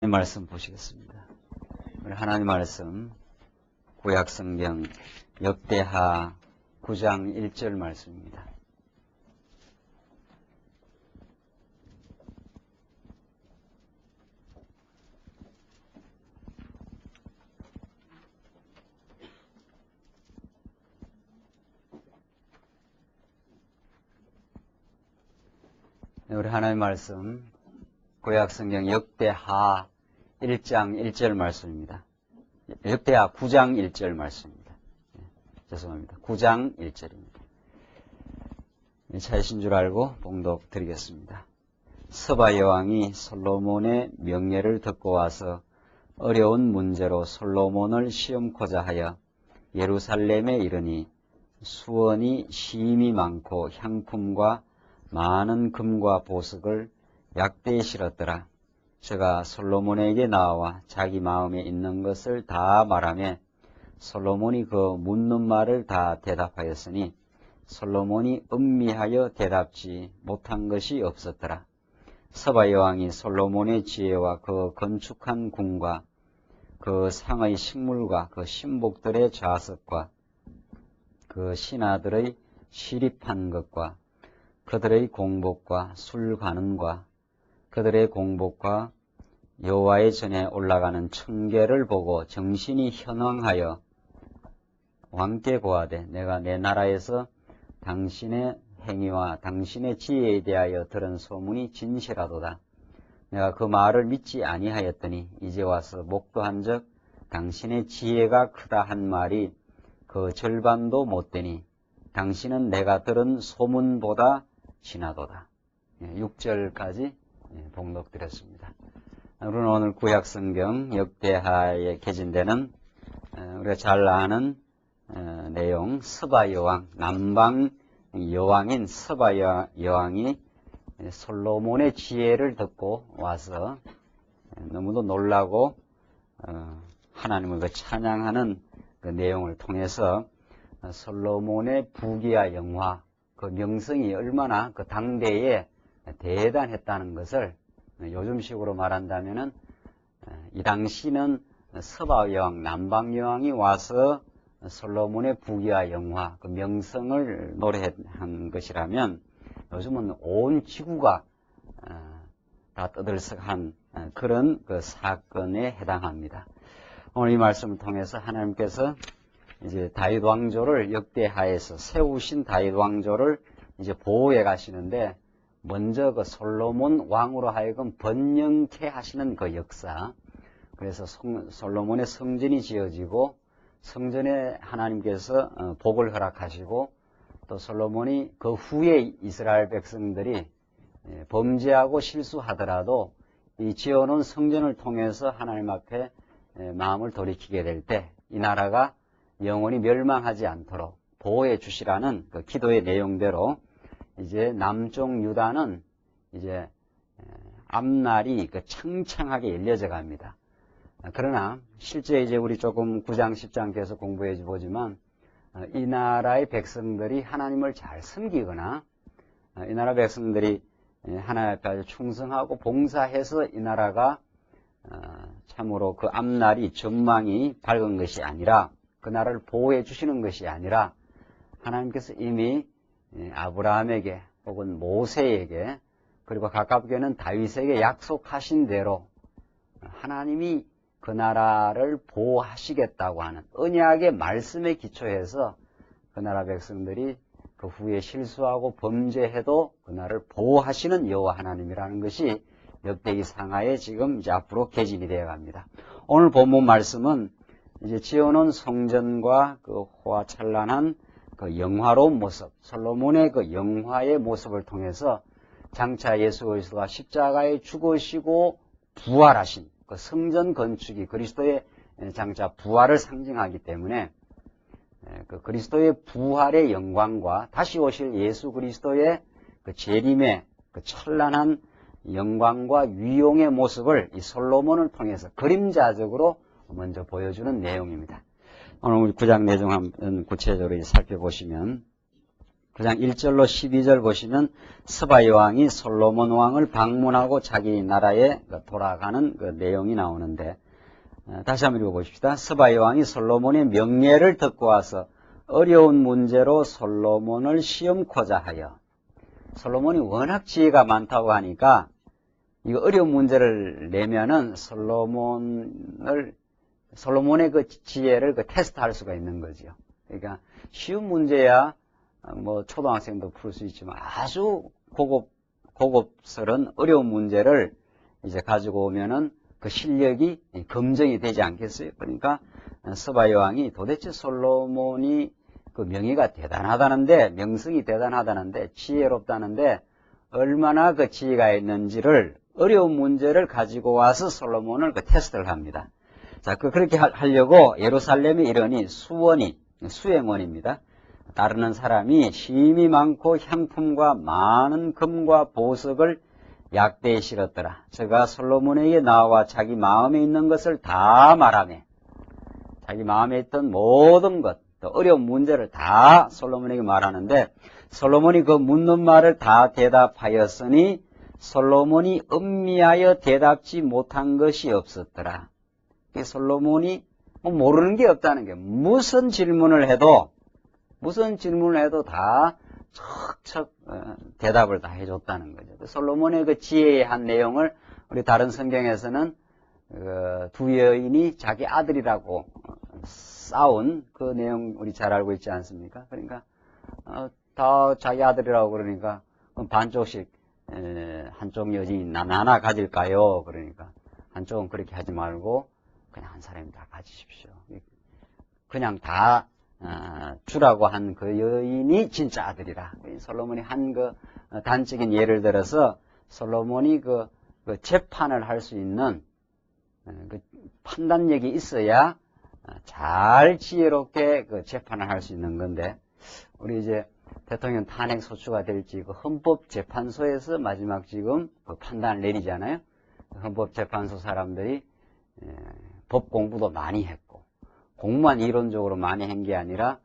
말씀 보시겠습니다. 우리 하나님 말씀 구약성경 역대하 9장 1절 말씀입니다. 우리 하나님 말씀 구약성경 역대하 1장 1절 말씀입니다. 역대하 9장 1절 말씀입니다. 죄송합니다. 9장 1절입니다. 차이신 줄 알고 봉독 드리겠습니다. 스바 여왕이 솔로몬의 명예를 듣고 와서 어려운 문제로 솔로몬을 시험코자 하여 예루살렘에 이르니 수원이 심이 많고 향품과 많은 금과 보석을 약대에 실었더라. 저가 솔로몬에게 나와 자기 마음에 있는 것을 다 말하며 솔로몬이 그 묻는 말을 다 대답하였으니 솔로몬이 음미하여 대답지 못한 것이 없었더라. 스바 여왕이 솔로몬의 지혜와 그 건축한 궁과 그 상의 식물과 그 신복들의 좌석과 그 신하들의 시립한 것과 그들의 공복과 술관음과 그들의 공복과 여호와의 전에 올라가는 청계를 보고 정신이 현황하여 왕께 고하되 내가 내 나라에서 당신의 행위와 당신의 지혜에 대하여 들은 소문이 진실하도다. 내가 그 말을 믿지 아니하였더니 이제 와서 목도한 적 당신의 지혜가 크다 한 말이 그 절반도 못되니 당신은 내가 들은 소문보다 지나도다. 6절까지 봉독드렸습니다. 우리는 오늘 구약성경 역대하에 개진되는 우리가 잘 아는 내용, 스바 여왕, 남방 여왕인 스바 여왕이 솔로몬의 지혜를 듣고 와서 너무도 놀라고 하나님을 찬양하는 그 내용을 통해서 솔로몬의 부귀와 영화, 그 명성이 얼마나 그 당대에 대단했다는 것을 요즘식으로 말한다면은 이 당시는 스바 여왕, 남방 여왕이 와서 솔로몬의 부귀와 영화, 그 명성을 노래한 것이라면 요즘은 온 지구가 다 떠들썩한 그런 그 사건에 해당합니다. 오늘 이 말씀을 통해서 하나님께서 이제 다윗 왕조를 역대하에서 세우신 다윗 왕조를 이제 보호해 가시는데 먼저 그 솔로몬 왕으로 하여금 번영케 하시는 그 역사. 그래서 솔로몬의 성전이 지어지고 성전에 하나님께서 복을 허락하시고 또 솔로몬이 그 후에 이스라엘 백성들이 범죄하고 실수하더라도 이 지어놓은 성전을 통해서 하나님 앞에 마음을 돌이키게 될 때 이 나라가 영원히 멸망하지 않도록 보호해 주시라는 그 기도의 내용대로 이제 남쪽 유다는 이제 앞날이 그 창창하게 열려져 갑니다. 그러나 실제 이제 우리 조금 9장 10장 계속 공부해 보지만 이 나라의 백성들이 하나님을 잘 섬기거나 이 나라 백성들이 하나님 앞에 충성하고 봉사해서 이 나라가 참으로 그 앞날이 전망이 밝은 것이 아니라 그 나라를 보호해 주시는 것이 아니라 하나님께서 이미 아브라함에게 혹은 모세에게 그리고 가깝게는 다윗에게 약속하신 대로 하나님이 그 나라를 보호하시겠다고 하는 언약의 말씀에 기초해서 그 나라 백성들이 그 후에 실수하고 범죄해도 그 나라를 보호하시는 여호와 하나님이라는 것이 역대기 상하에 지금 이제 앞으로 개진이 되어 갑니다. 오늘 본문 말씀은 이제 지어놓은 성전과 그 호화찬란한 그 영화로운 모습, 솔로몬의 그 영화의 모습을 통해서 장차 예수 그리스도가 십자가에 죽으시고 부활하신 그 성전 건축이 그리스도의 장차 부활을 상징하기 때문에 그 그리스도의 부활의 영광과 다시 오실 예수 그리스도의 그 재림의 그 찬란한 영광과 위용의 모습을 이 솔로몬을 통해서 그림자적으로 먼저 보여주는 내용입니다. 오늘 우리 9장 내용 한번 구체적으로 살펴보시면 9장 1절로 12절 보시면 스바 여왕이 솔로몬 왕을 방문하고 자기 나라에 돌아가는 그 내용이 나오는데, 다시 한번 읽어보십시다. 스바 여왕이 솔로몬의 명예를 듣고 와서 어려운 문제로 솔로몬을 시험코자 하여. 솔로몬이 워낙 지혜가 많다고 하니까 이거 어려운 문제를 내면은 솔로몬의 그 지혜를 그 테스트할 수가 있는 거죠. 그러니까 쉬운 문제야 뭐 초등학생도 풀 수 있지만 아주 고급스러운 어려운 문제를 이제 가지고 오면은 그 실력이 검증이 되지 않겠어요? 그러니까 스바 여왕이 도대체 솔로몬이 그 명예가 대단하다는데, 명성이 대단하다는데, 지혜롭다는데 얼마나 그 지혜가 있는지를 어려운 문제를 가지고 와서 솔로몬을 그 테스트를 합니다. 자, 그렇게 하려고 예루살렘에 이르니 수행원입니다. 따르는 사람이 힘이 많고 향품과 많은 금과 보석을 약대에 실었더라. 저가 솔로몬에게 나와 자기 마음에 있는 것을 다 말하며, 자기 마음에 있던 모든 것, 또 어려운 문제를 다 솔로몬에게 말하는데, 솔로몬이 그 묻는 말을 다 대답하였으니 솔로몬이 음미하여 대답지 못한 것이 없었더라. 솔로몬이 모르는 게 없다는 게, 무슨 질문을 해도 다 척척 대답을 다 해줬다는 거죠. 솔로몬의 그 지혜의 한 내용을 우리 다른 성경에서는 두 여인이 자기 아들이라고 싸운 그 내용 우리 잘 알고 있지 않습니까? 그러니까 다 자기 아들이라고 그러니까 반쪽씩 한쪽 여진이 나나 가질까요? 그러니까 한쪽은 그렇게 하지 말고 그냥 한 사람이 다 가지십시오. 그냥 다 주라고 한 그 여인이 진짜 아들이라. 솔로몬이 한 그 단적인 예를 들어서 솔로몬이 그 재판을 할 수 있는 그 판단력이 있어야 잘 지혜롭게 그 재판을 할 수 있는 건데, 우리 이제 대통령 탄핵 소추가 될지 그 헌법재판소에서 마지막 지금 그 판단을 내리잖아요. 헌법재판소 사람들이 법 공부도 많이 했고, 공부만 이론적으로 많이 한 게 아니라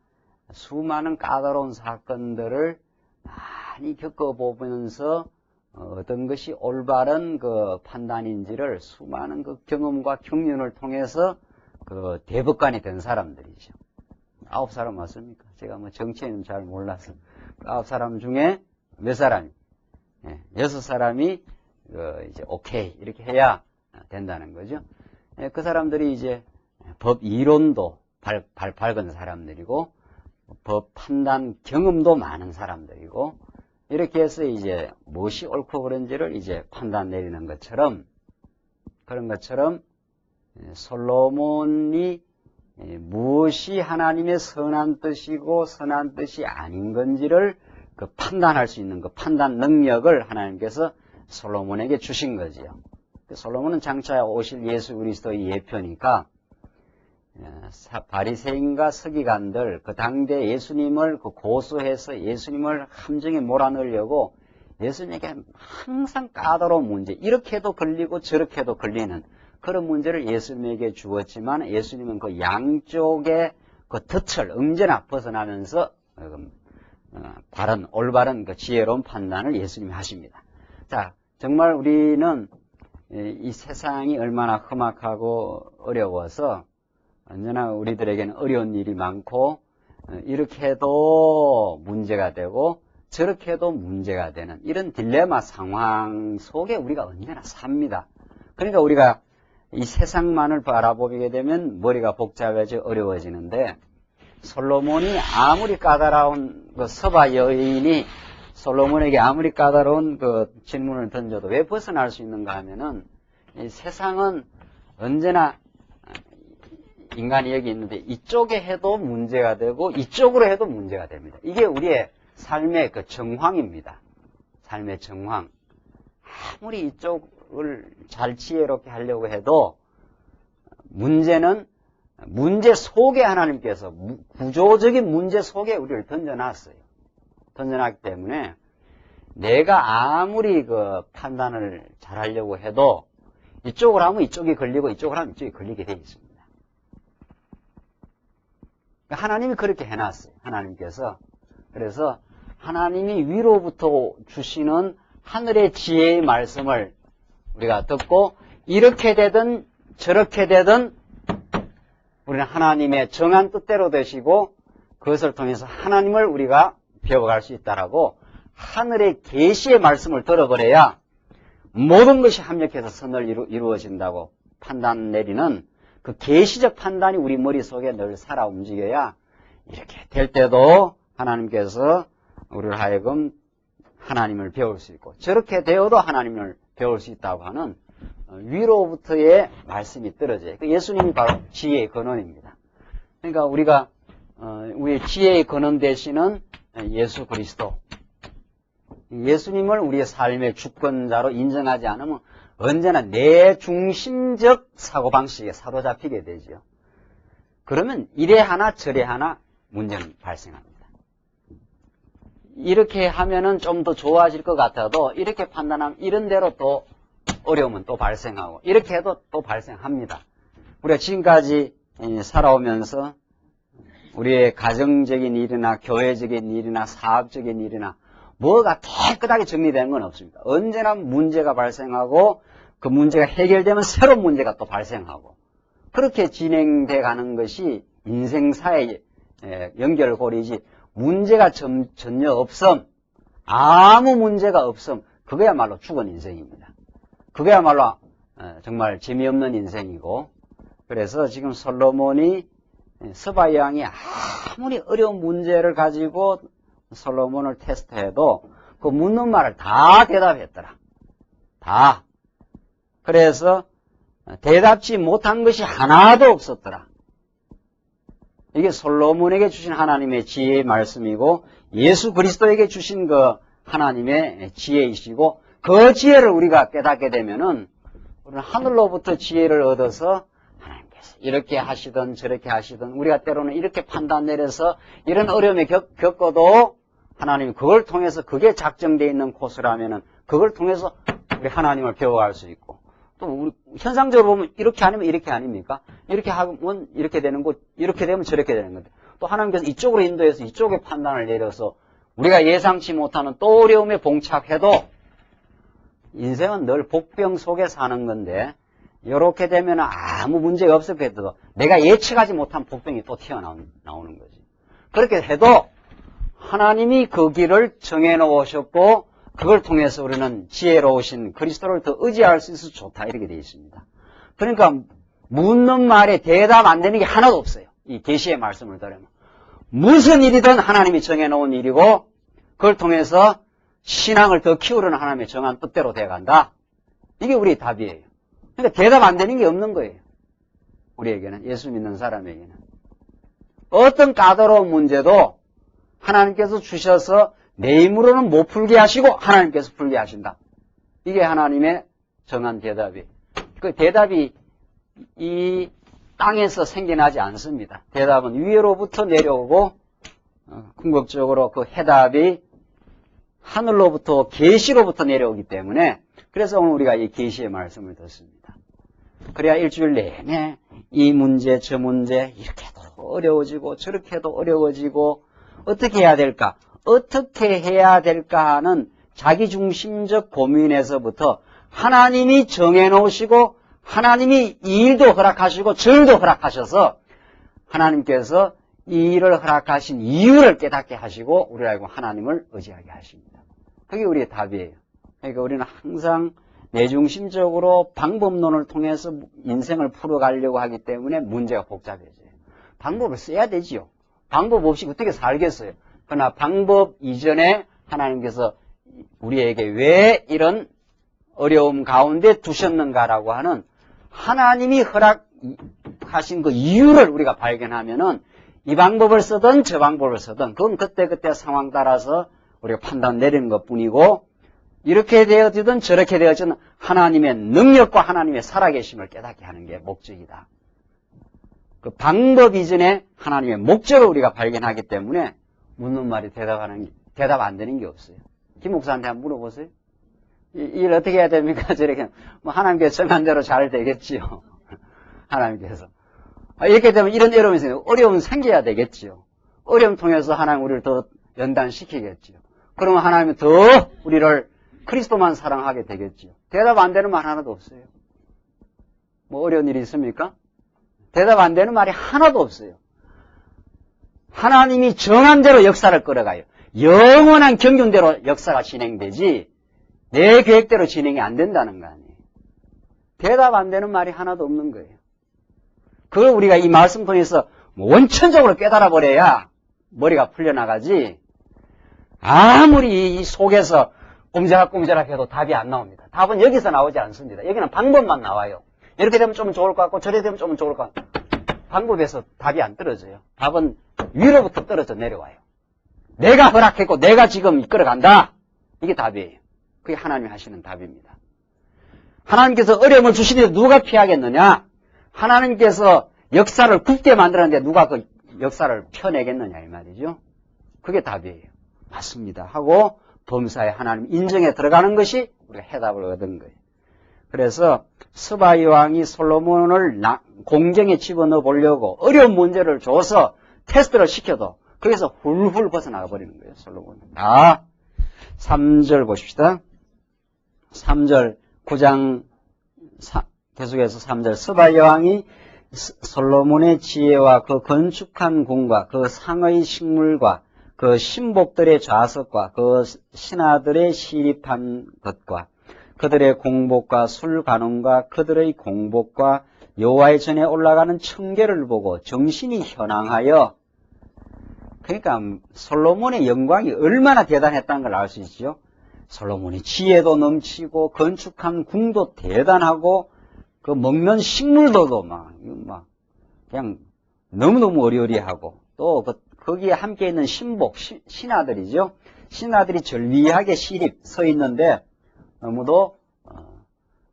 수많은 까다로운 사건들을 많이 겪어보면서 어떤 것이 올바른 그 판단인지를 수많은 그 경험과 경륜을 통해서 그 대법관이 된 사람들이죠. 9사람 맞습니까? 제가 뭐 정치에는 잘 몰라서 9사람 중에 몇 사람이? 6사람이 이제 오케이 이렇게 해야 된다는 거죠. 그 사람들이 이제 법 이론도 밝은 사람들이고 법 판단 경험도 많은 사람들이고, 이렇게 해서 이제 무엇이 옳고 그른지를 이제 판단 내리는 것처럼, 그런 것처럼 솔로몬이 무엇이 하나님의 선한 뜻이고 선한 뜻이 아닌 건지를 그 판단할 수 있는 그 판단 능력을 하나님께서 솔로몬에게 주신 거지요. 솔로몬은 장차 오실 예수 그리스도의 예표니까 바리새인과 서기관들 그 당대 예수님을 그 고소해서 예수님을 함정에 몰아넣으려고 예수님에게 항상 까다로운 문제, 이렇게도 걸리고 저렇게도 걸리는 그런 문제를 예수님에게 주었지만, 예수님은 그 양쪽의 그 덫을 언제나 벗어나면서 올바른 그 지혜로운 판단을 예수님이 하십니다. 자, 정말 우리는 이 세상이 얼마나 험악하고 어려워서 언제나 우리들에게는 어려운 일이 많고, 이렇게 해도 문제가 되고 저렇게 해도 문제가 되는 이런 딜레마 상황 속에 우리가 언제나 삽니다. 그러니까 우리가 이 세상만을 바라보게 되면 머리가 복잡해져 어려워지는데, 솔로몬이 아무리 까다로운 그 서바 여인이 솔로몬에게 아무리 까다로운 그 질문을 던져도 왜 벗어날 수 있는가 하면은, 이 세상은 언제나 인간이 여기 있는데 이쪽에 해도 문제가 되고 이쪽으로 해도 문제가 됩니다. 이게 우리의 삶의 그 정황입니다. 삶의 정황. 아무리 이쪽을 잘 지혜롭게 하려고 해도 문제는 문제 속에 하나님께서 구조적인 문제 속에 우리를 던져놨어요. 던져놨기 때문에 내가 아무리 그 판단을 잘 하려고 해도 이쪽으로 하면 이쪽이 걸리고 이쪽으로 하면 이쪽이 걸리게 되어 있습니다. 하나님이 그렇게 해놨어요. 하나님께서. 그래서 하나님이 위로부터 주시는 하늘의 지혜의 말씀을 우리가 듣고 이렇게 되든 저렇게 되든 우리는 하나님의 정한 뜻대로 되시고 그것을 통해서 하나님을 우리가 배워갈 수 있다라고 하늘의 계시의 말씀을 들어버려야 모든 것이 합력해서 선을 이루어진다고 판단 내리는 그 계시적 판단이 우리 머릿속에 늘 살아 움직여야 이렇게 될 때도 하나님께서 우리를 하여금 하나님을 배울 수 있고 저렇게 되어도 하나님을 배울 수 있다고 하는 위로부터의 말씀이 떨어져요. 예수님이 바로 지혜의 근원입니다. 그러니까 우리가 우리의 지혜의 근원 되시는 예수 그리스도, 예수님을 우리의 삶의 주권자로 인정하지 않으면 언제나 내 중심적 사고방식에 사로잡히게 되죠. 그러면 이래 하나 저래 하나 문제는 발생합니다. 이렇게 하면은 좀 더 좋아질 것 같아도 이렇게 판단하면 이런 대로 또 어려움은 또 발생하고 이렇게 해도 또 발생합니다. 우리가 지금까지 살아오면서 우리의 가정적인 일이나 교회적인 일이나 사업적인 일이나 뭐가 깨끗하게 정리되는 건 없습니다. 언제나 문제가 발생하고 그 문제가 해결되면 새로운 문제가 또 발생하고 그렇게 진행돼 가는 것이 인생사의 연결고리이지 문제가 전혀 없음, 아무 문제가 없음, 그거야말로 죽은 인생입니다. 그거야말로 정말 재미없는 인생이고 그래서 지금 솔로몬이 스바야 왕이 아무리 어려운 문제를 가지고 솔로몬을 테스트해도 그 묻는 말을 다 대답했더라. 다. 그래서 대답지 못한 것이 하나도 없었더라. 이게 솔로몬에게 주신 하나님의 지혜의 말씀이고 예수 그리스도에게 주신 그 하나님의 지혜이시고 그 지혜를 우리가 깨닫게 되면은 우리는 하늘로부터 지혜를 얻어서 하나님께서 이렇게 하시든 저렇게 하시든 우리가 때로는 이렇게 판단 내려서 이런 어려움에 겪어도 하나님이 그걸 통해서 그게 작정되어 있는 코스라면은 그걸 통해서 우리 하나님을 배워갈 수 있고 또 우리 현상적으로 보면 이렇게 아니면 이렇게 아닙니까? 이렇게 하면 이렇게 되는 거, 이렇게 되면 저렇게 되는 건데 또 하나님께서 이쪽으로 인도해서 이쪽에 판단을 내려서 우리가 예상치 못하는 또 어려움에 봉착해도 인생은 늘 복병 속에 사는 건데 이렇게 되면 아무 문제가 없을 거도 내가 예측하지 못한 복병이 또 튀어나오는 거지. 그렇게 해도 하나님이 그 길을 정해놓으셨고 그걸 통해서 우리는 지혜로우신 그리스도를 더 의지할 수 있어서 좋다 이렇게 되어 있습니다. 그러니까 묻는 말에 대답 안 되는 게 하나도 없어요. 이 계시의 말씀을 들으면 무슨 일이든 하나님이 정해놓은 일이고 그걸 통해서 신앙을 더 키우려는 하나님의 정한 뜻대로 되어간다. 이게 우리의 답이에요. 그러니까 대답 안 되는 게 없는 거예요. 우리에게는, 예수 믿는 사람에게는. 어떤 까다로운 문제도 하나님께서 주셔서 내 힘으로는 못 풀게 하시고 하나님께서 풀게 하신다. 이게 하나님의 정한 대답이에요. 그 대답이 이 땅에서 생겨나지 않습니다. 대답은 위로부터 내려오고 궁극적으로 그 해답이 하늘로부터 계시로부터 내려오기 때문에 그래서 오늘 우리가 이 계시의 말씀을 듣습니다. 그래야 일주일 내내 이 문제 저 문제 이렇게도 어려워지고 저렇게도 어려워지고 어떻게 해야 될까? 어떻게 해야 될까 하는 자기중심적 고민에서부터 하나님이 정해놓으시고 하나님이 이 일도 허락하시고 저 일도 허락하셔서 하나님께서 이 일을 허락하신 이유를 깨닫게 하시고 우리를 알고 하나님을 의지하게 하십니다. 그게 우리의 답이에요. 그러니까 우리는 항상 내중심적으로 방법론을 통해서 인생을 풀어가려고 하기 때문에 문제가 복잡해져요. 방법을 써야 되지요. 방법 없이 어떻게 살겠어요. 그러나 방법 이전에 하나님께서 우리에게 왜 이런 어려움 가운데 두셨는가라고 하는 하나님이 허락하신 그 이유를 우리가 발견하면은 이 방법을 쓰든 저 방법을 쓰든 그건 그때그때 상황 따라서 우리가 판단 내리는 것 뿐이고 이렇게 되어지든 저렇게 되어지든 하나님의 능력과 하나님의 살아계심을 깨닫게 하는 게 목적이다. 그 방법 이전에 하나님의 목적을 우리가 발견하기 때문에 묻는 말이 대답 안 되는 게 없어요. 김 목사한테 한번 물어보세요. 일 어떻게 해야 됩니까? 저렇게 뭐 하나님께서 정한 대로 잘 되겠지요. 하나님께서. 이렇게 되면 이런 어려움이 생겨요. 어려움 생겨야 되겠지요. 어려움 통해서 하나님 우리를 더 연단시키겠지요. 그러면 하나님은 더 우리를 그리스도만 사랑하게 되겠죠. 대답 안 되는 말 하나도 없어요. 뭐 어려운 일이 있습니까? 대답 안 되는 말이 하나도 없어요. 하나님이 정한 대로 역사를 끌어가요. 영원한 경륜대로 역사가 진행되지 내 계획대로 진행이 안 된다는 거 아니에요. 대답 안 되는 말이 하나도 없는 거예요. 그걸 우리가 이 말씀 통해서 원천적으로 깨달아 버려야 머리가 풀려나가지 아무리 이 속에서 꼼지락꼼지락 해도 답이 안 나옵니다. 답은 여기서 나오지 않습니다. 여기는 방법만 나와요. 이렇게 되면 좀 좋을 것 같고 저렇게 되면 좀 좋을 것 같고 방법에서 답이 안 떨어져요. 답은 위로부터 떨어져 내려와요. 내가 허락했고 내가 지금 이끌어간다. 이게 답이에요. 그게 하나님이 하시는 답입니다. 하나님께서 어려움을 주시는데 누가 피하겠느냐? 하나님께서 역사를 굳게 만들었는데 누가 그 역사를 펴내겠느냐 이 말이죠. 그게 답이에요. 맞습니다 하고 범사에 하나님 인정에 들어가는 것이 우리가 해답을 얻은 거예요. 그래서 스바이 왕이 솔로몬을 공정에 집어넣어 보려고 어려운 문제를 줘서 테스트를 시켜도 거기서 훌훌 벗어나가 버리는 거예요. 솔로몬은. 3절 보십시다. 3절 9장 계속해서 3절 스바이 왕이 솔로몬의 지혜와 그 건축한 궁과 그 상의 식물과 그 신복들의 좌석과 그 신하들의 시립한 것과 그들의 공복과 술 관원과 그들의 공복과 여호와의 전에 올라가는 청계를 보고 정신이 현황하여 그러니까 솔로몬의 영광이 얼마나 대단했다는 걸 알 수 있죠. 솔로몬이 지혜도 넘치고 건축한 궁도 대단하고 그 먹는 식물도 막 그냥 너무너무 어리어리하고 또 거기에 함께 있는 신복, 신하들이죠. 신하들이 절비하게 시립 서 있는데 너무도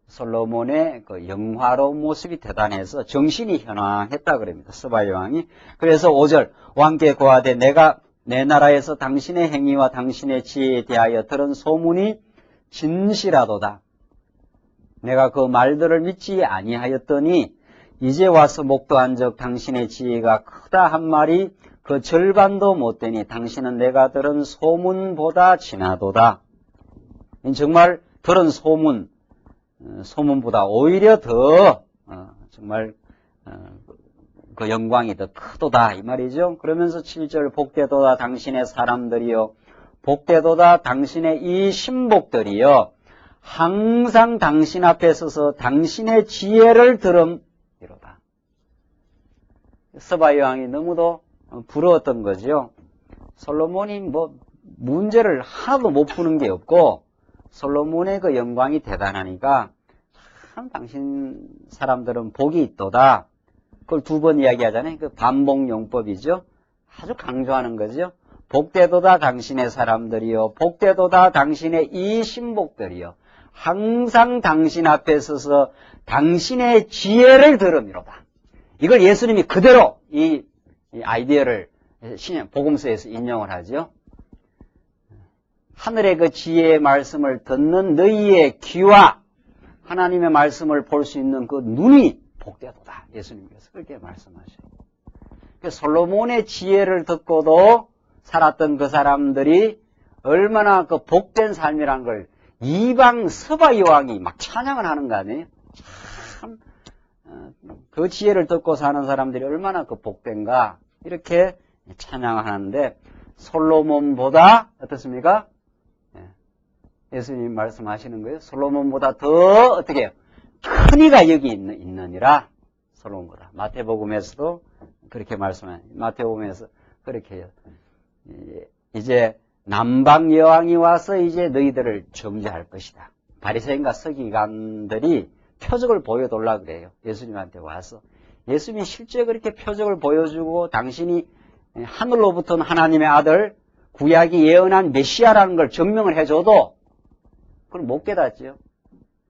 솔로몬의 그 영화로운 모습이 대단해서 정신이 현황했다 그럽니다. 스바이 왕이. 그래서 5절 왕께 고하되 내가 내 나라에서 당신의 행위와 당신의 지혜에 대하여 들은 소문이 진실하도다. 내가 그 말들을 믿지 아니하였더니 이제 와서 목도한 적 당신의 지혜가 크다 한 말이 그 절반도 못 되니 당신은 내가 들은 소문보다 진하도다. 정말 들은 소문보다 오히려 더 정말 그 영광이 더 크도다 이 말이죠. 그러면서 7절 복되도다 당신의 사람들이요 복되도다 당신의 이 신복들이요 항상 당신 앞에 서서 당신의 지혜를 들음이로다. 스바이 왕이 너무도 부러웠던 거죠. 솔로몬이 뭐 문제를 하나도 못 푸는 게 없고 솔로몬의 그 영광이 대단하니까 참 당신 사람들은 복이 있도다. 그걸 2번 이야기하잖아요. 그 반복용법이죠. 아주 강조하는 거죠. 복되도다 당신의 사람들이요 복되도다 당신의 이 신복들이요 항상 당신 앞에 서서 당신의 지혜를 들음이로다. 이걸 예수님이 그대로 이 아이디어를 복음서에서 인용을 하죠. 하늘의 그 지혜의 말씀을 듣는 너희의 귀와 하나님의 말씀을 볼 수 있는 그 눈이 복되도다. 예수님께서 그렇게 말씀하셔요. 솔로몬의 지혜를 듣고도 살았던 그 사람들이 얼마나 그 복된 삶이란 걸 이방 스바이 왕이 막 찬양을 하는 거 아니에요? 참, 그 지혜를 듣고 사는 사람들이 얼마나 그 복된가 이렇게 찬양을 하는데 솔로몬보다 어떻습니까? 예수님 말씀하시는 거예요. 솔로몬보다 더 어떻게 해요? 큰 이가 여기 있느니라. 솔로몬보다. 마태복음에서도 그렇게 말씀해요. 마태복음에서 그렇게 해요. 이제 남방 여왕이 와서 이제 너희들을 정죄할 것이다. 바리새인과 서기관들이 표적을 보여달라 그래요. 예수님한테 와서. 예수님이 실제 그렇게 표적을 보여주고 당신이 하늘로부터 하나님의 아들 구약이 예언한 메시아라는 걸 증명을 해줘도 그걸 못 깨닫죠.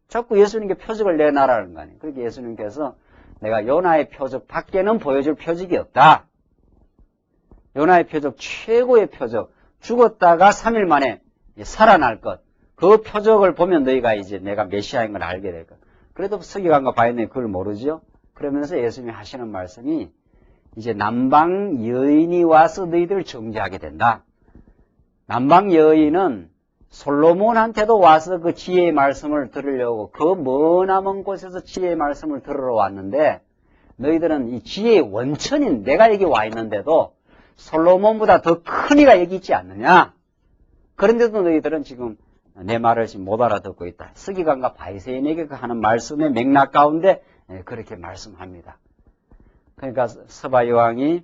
자꾸 예수님께 표적을 내놔라는 거 아니에요. 그렇게 예수님께서 내가 요나의 표적 밖에는 보여줄 표적이 없다. 요나의 표적 최고의 표적 죽었다가 3일 만에 살아날 것. 그 표적을 보면 너희가 이제 내가 메시아인 걸 알게 될 것. 그래도 서기관과 바리새인이 그걸 모르죠. 그러면서 예수님이 하시는 말씀이 이제 남방 여인이 와서 너희들을 정죄하게 된다. 남방 여인은 솔로몬한테도 와서 그 지혜의 말씀을 들으려고 그 머나먼 곳에서 지혜의 말씀을 들으러 왔는데, 너희들은 이 지혜의 원천인 내가 여기 와 있는데도 솔로몬보다 더 큰 이가 여기 있지 않느냐? 그런데도 너희들은 지금 내 말을 지금 못 알아듣고 있다. 서기관과 바리새인에게 하는 말씀의 맥락 가운데 그렇게 말씀합니다. 그러니까 스바 여왕이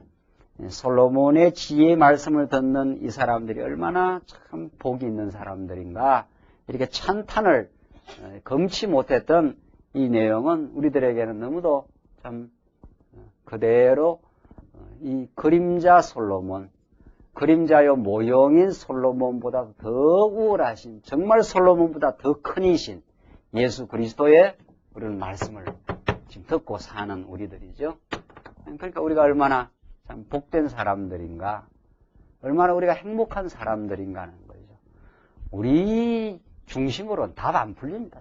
솔로몬의 지혜의 말씀을 듣는 이 사람들이 얼마나 참 복이 있는 사람들인가, 이렇게 찬탄을 금치 못했던 이 내용은 우리들에게는 너무도 참 그대로 이 그림자 솔로몬, 그림자요 모형인 솔로몬보다 더 우월하신, 정말 솔로몬보다 더 큰 이신 예수 그리스도의 우리는 말씀을 지금 듣고 사는 우리들이죠. 그러니까 우리가 얼마나 참 복된 사람들인가, 얼마나 우리가 행복한 사람들인가 하는 거죠. 우리 중심으로는 답 안 풀립니다.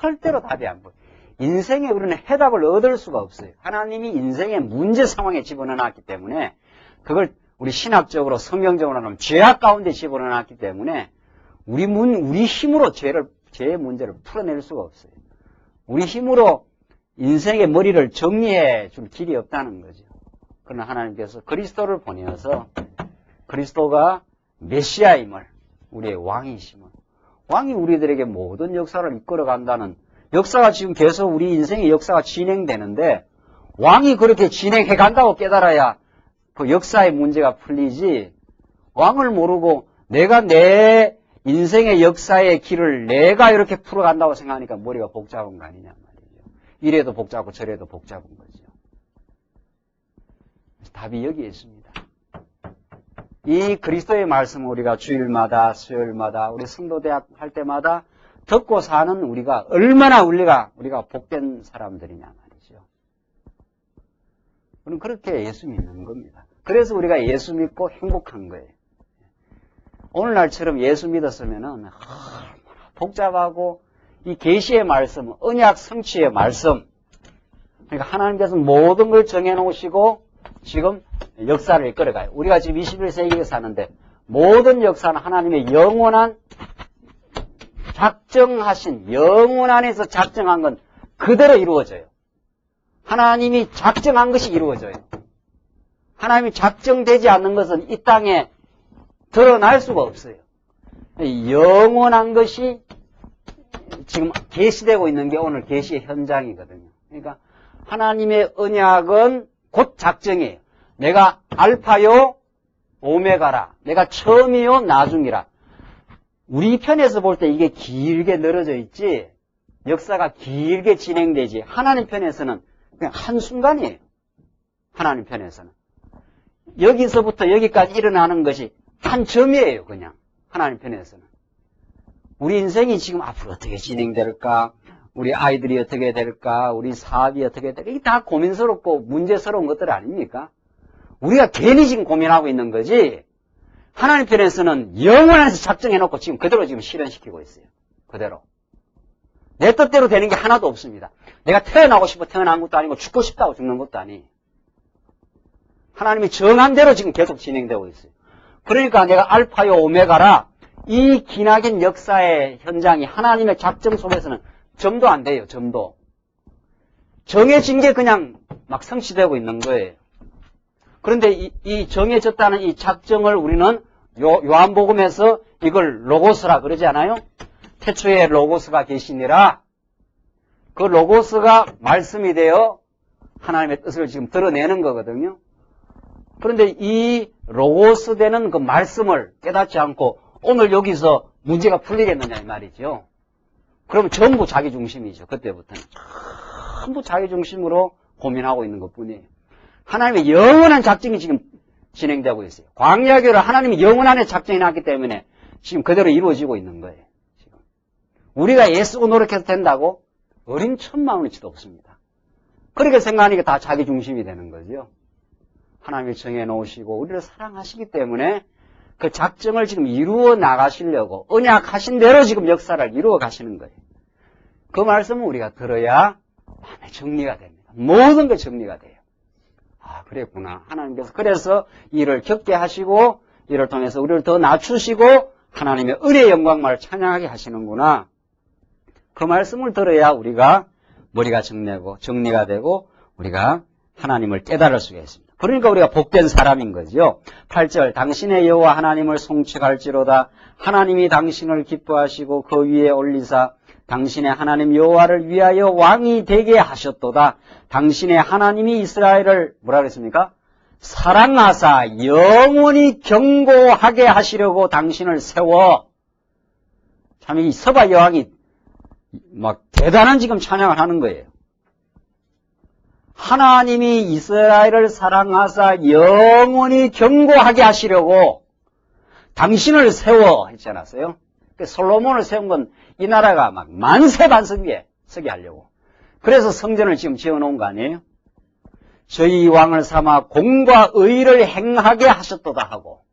절대로 답이 안 풀려요. 인생에 우리는 해답을 얻을 수가 없어요. 하나님이 인생의 문제 상황에 집어넣어놨기 때문에, 그걸 우리 신학적으로 성경적으로는 죄악 가운데 집어넣어놨기 때문에 우리 힘으로 죄의 문제를 풀어낼 수가 없어요. 우리 힘으로 인생의 머리를 정리해 줄 길이 없다는 거죠. 그러나 하나님께서 그리스도를 보내어서 그리스도가 메시아임을, 우리의 왕이심을, 왕이 우리들에게 모든 역사를 이끌어간다는, 역사가 지금 계속 우리 인생의 역사가 진행되는데 왕이 그렇게 진행해 간다고 깨달아야 그 역사의 문제가 풀리지, 왕을 모르고 내가 내 인생의 역사의 길을 내가 이렇게 풀어간다고 생각하니까 머리가 복잡한 거 아니냐 말이죠. 이래도 복잡하고 저래도 복잡한 거죠. 답이 여기에 있습니다. 이 그리스도의 말씀을 우리가 주일마다 수요일마다 우리 성도대학 할 때마다 듣고 사는 우리가 얼마나 우리가 복된 사람들이냐 말이죠. 우리는 그렇게 예수 믿는 겁니다. 그래서 우리가 예수 믿고 행복한 거예요. 오늘날처럼 예수 믿었으면은 복잡하고 이 계시의 말씀, 언약 성취의 말씀, 그러니까 하나님께서 모든 걸 정해놓으시고 지금 역사를 이끌어가요. 우리가 지금 21세기에 사는데 모든 역사는 하나님의 영원한 작정하신, 영원 안에서 작정한 건 그대로 이루어져요. 하나님이 작정한 것이 이루어져요. 하나님이 작정되지 않는 것은 이 땅에 드러날 수가 없어요. 영원한 것이 지금 계시되고 있는 게 오늘 계시의 현장이거든요. 그러니까 하나님의 언약은 곧 작정이에요. 내가 알파요 오메가라, 내가 처음이요 나중이라. 우리 편에서 볼 때 이게 길게 늘어져 있지, 역사가 길게 진행되지, 하나님 편에서는 그냥 한순간이에요. 하나님 편에서는 여기서부터 여기까지 일어나는 것이 한 점이에요. 그냥 하나님 편에서는. 우리 인생이 지금 앞으로 어떻게 진행될까, 우리 아이들이 어떻게 될까, 우리 사업이 어떻게 될까, 이게 다 고민스럽고 문제스러운 것들 아닙니까? 우리가 괜히 지금 고민하고 있는 거지, 하나님 편에서는 영원해서 작정해놓고 지금 그대로 지금 실현시키고 있어요. 그대로. 내 뜻대로 되는 게 하나도 없습니다. 내가 태어나고 싶어 태어난 것도 아니고 죽고 싶다고 죽는 것도 아니에요. 하나님이 정한 대로 지금 계속 진행되고 있어요. 그러니까 내가 알파요 오메가라, 이 기나긴 역사의 현장이 하나님의 작정 속에서는 점도 안 돼요. 점도. 정해진 게 그냥 막 성취되고 있는 거예요. 그런데 이 정해졌다는 이 작정을 우리는 요한복음에서 이걸 로고스라 그러지 않아요? 태초에 로고스가 계시니라. 그 로고스가 말씀이 되어 하나님의 뜻을 지금 드러내는 거거든요. 그런데 이 로고스 되는 그 말씀을 깨닫지 않고 오늘 여기서 문제가 풀리겠느냐 이 말이죠. 그러면 전부 자기 중심이죠. 그때부터는 전부 자기 중심으로 고민하고 있는 것뿐이에요. 하나님의 영원한 작정이 지금 진행되고 있어요. 광야교를 하나님이 영원 안에 작정해 놨기 때문에 지금 그대로 이루어지고 있는 거예요. 지금. 우리가 애쓰고 노력해서 된다고? 어린 천만원어치도 없습니다. 그렇게 생각하니까 다 자기 중심이 되는 거죠. 하나님이 정해 놓으시고 우리를 사랑하시기 때문에 그 작정을 지금 이루어 나가시려고 언약하신 대로 지금 역사를 이루어 가시는 거예요. 그 말씀은 우리가 들어야 마음의 정리가 됩니다. 모든 게 정리가 돼요. 아, 그랬구나. 하나님께서 그래서 일을 겪게 하시고 이를 통해서 우리를 더 낮추시고 하나님의 은혜의 영광만을 찬양하게 하시는구나. 그 말씀을 들어야 우리가 머리가 정리가 되고 우리가 하나님을 깨달을 수가 있습니다. 그러니까 우리가 복된 사람인 거죠. 8절 당신의 여호와 하나님을 송축할지로다. 하나님이 당신을 기뻐하시고 그 위에 올리사 당신의 하나님 여호와를 위하여 왕이 되게 하셨도다. 당신의 하나님이 이스라엘을 뭐라 그랬습니까? 사랑하사 영원히 경고하게 하시려고 당신을 세워. 참 이 서바 여왕이 막 대단한 지금 찬양을 하는 거예요. 하나님이 이스라엘을 사랑하사 영원히 경고하게 하시려고 당신을 세워 했지 않았어요? 솔로몬을 세운 건 이 나라가 막 만세반성기에 서게 하려고. 그래서 성전을 지금 지어놓은 거 아니에요? 저희 왕을 삼아 공과 의를 행하게 하셨도다 하고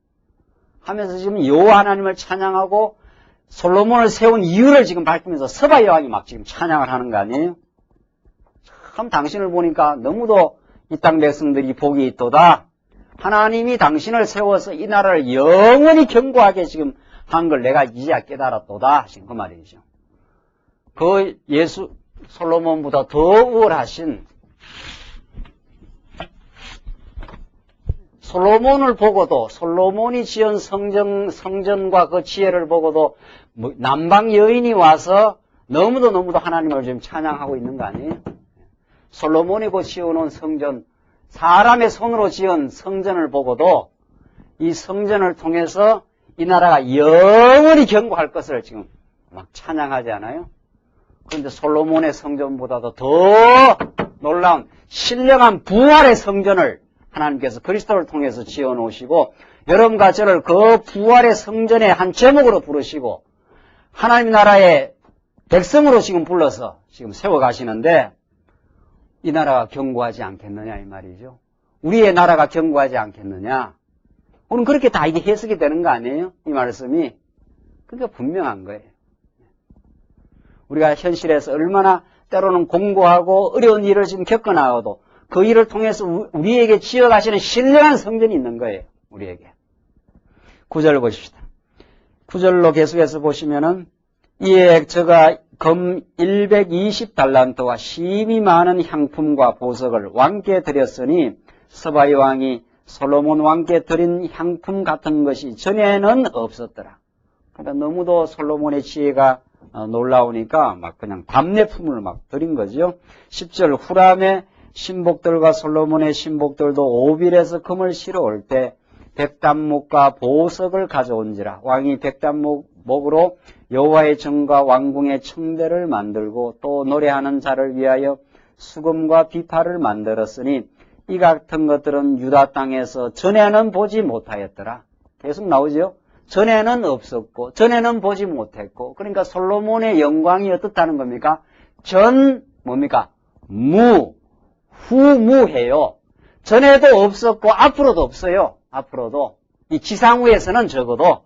하면서 지금 여호와 하나님을 찬양하고 솔로몬을 세운 이유를 지금 밝히면서 서바 여왕이 막 지금 찬양을 하는 거 아니에요? 참 당신을 보니까 너무도 이 땅 백성들이 복이 있도다. 하나님이 당신을 세워서 이 나라를 영원히 견고하게 지금 한 걸 내가 이제야 깨달았도다 하신 그 말이죠. 그 솔로몬보다 더 우월하신 솔로몬을 보고도 솔로몬이 지은 성전과 그 지혜를 보고도 남방 여인이 와서 너무도 하나님을 지금 찬양하고 있는 거 아니에요? 솔로몬이 그 지어놓은 성전, 사람의 손으로 지은 성전을 보고도 이 성전을 통해서 이 나라가 영원히 견고할 것을 지금 막 찬양하지 않아요? 그런데 솔로몬의 성전보다도 더 놀라운 신령한 부활의 성전을 하나님께서 그리스도를 통해서 지어놓으시고 여러분과 저를 그 부활의 성전의 한 제목으로 부르시고 하나님 나라의 백성으로 지금 불러서 지금 세워가시는데 이 나라가 견고하지 않겠느냐 이 말이죠. 우리의 나라가 견고하지 않겠느냐. 오늘 그렇게 다 이게 해석이 되는 거 아니에요? 이 말씀이. 그러니까 분명한 거예요. 우리가 현실에서 얼마나 때로는 공고하고 어려운 일을 지금 겪어나가도 그 일을 통해서 우리에게 지어가시는 신령한 성전이 있는 거예요. 우리에게. 9절 보십시다. 9절로 계속해서 보시면은 이에 저가 금 120달란트와 심히 많은 향품과 보석을 왕께 드렸으니 서바의 왕이 솔로몬 왕께 드린 향품 같은 것이 전에는 없었더라. 그러니까 너무도 솔로몬의 지혜가 놀라우니까 막 그냥 답례품을 막 드린 거죠. 10절 후람의 신복들과 솔로몬의 신복들도 오빌에서 금을 실어올 때 백단목과 보석을 가져온지라. 왕이 백단목으로 여호와의 전과 왕궁의 청대를 만들고 또 노래하는 자를 위하여 수금과 비파를 만들었으니 이 같은 것들은 유다 땅에서 전에는 보지 못하였더라. 계속 나오죠. 전에는 없었고 전에는 보지 못했고. 그러니까 솔로몬의 영광이 어떻다는 겁니까? 전 뭡니까? 후무해요. 전에도 없었고 앞으로도 없어요. 앞으로도. 이 지상 위에서는 적어도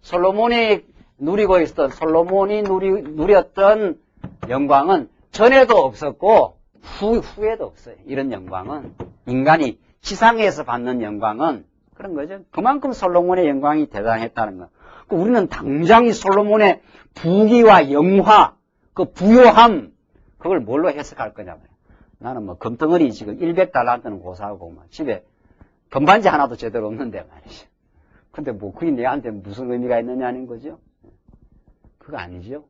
솔로몬이 누리고 있었던 솔로몬이 누렸던 영광은 전에도 없었고 후에도 없어요. 이런 영광은 인간이 지상에서 받는 영광은 그런 거죠. 그만큼 솔로몬의 영광이 대단했다는 거. 우리는 당장 이 솔로몬의 부귀와 영화, 그 부요함 그걸 뭘로 해석할 거냐고요. 나는 뭐 금덩어리 지금 100달란트는 고사하고 막 집에 금반지 하나도 제대로 없는데 말이죠. 근데 뭐 그게 내한테 무슨 의미가 있느냐는 거죠. 그거 아니죠.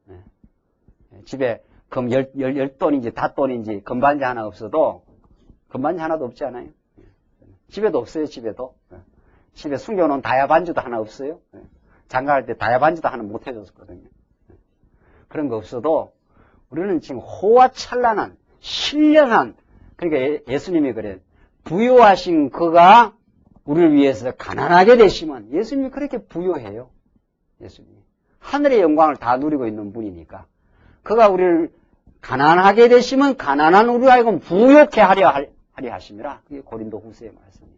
집에 금 10돈인지 닷돈인지 금반지 하나 없어도 금반지 하나도 없지 않아요? 집에도 없어요. 집에도. 집에 숨겨놓은 다이아 반지도 하나 없어요. 장가할 때 다이아 반지도 하나 못 해줬었거든요. 그런 거 없어도 우리는 지금 호화찬란한 신령한, 그러니까 예수님이 그래요. 부요하신 그가 우리를 위해서 가난하게 되시면 예수님이 그렇게 부요해요. 예수님이. 하늘의 영광을 다 누리고 있는 분이니까. 그가 우리를 가난하게 되시면 가난한 우리로 하여금 부요케 하려 하심이라. 그게 고린도 후서의 말씀이에요.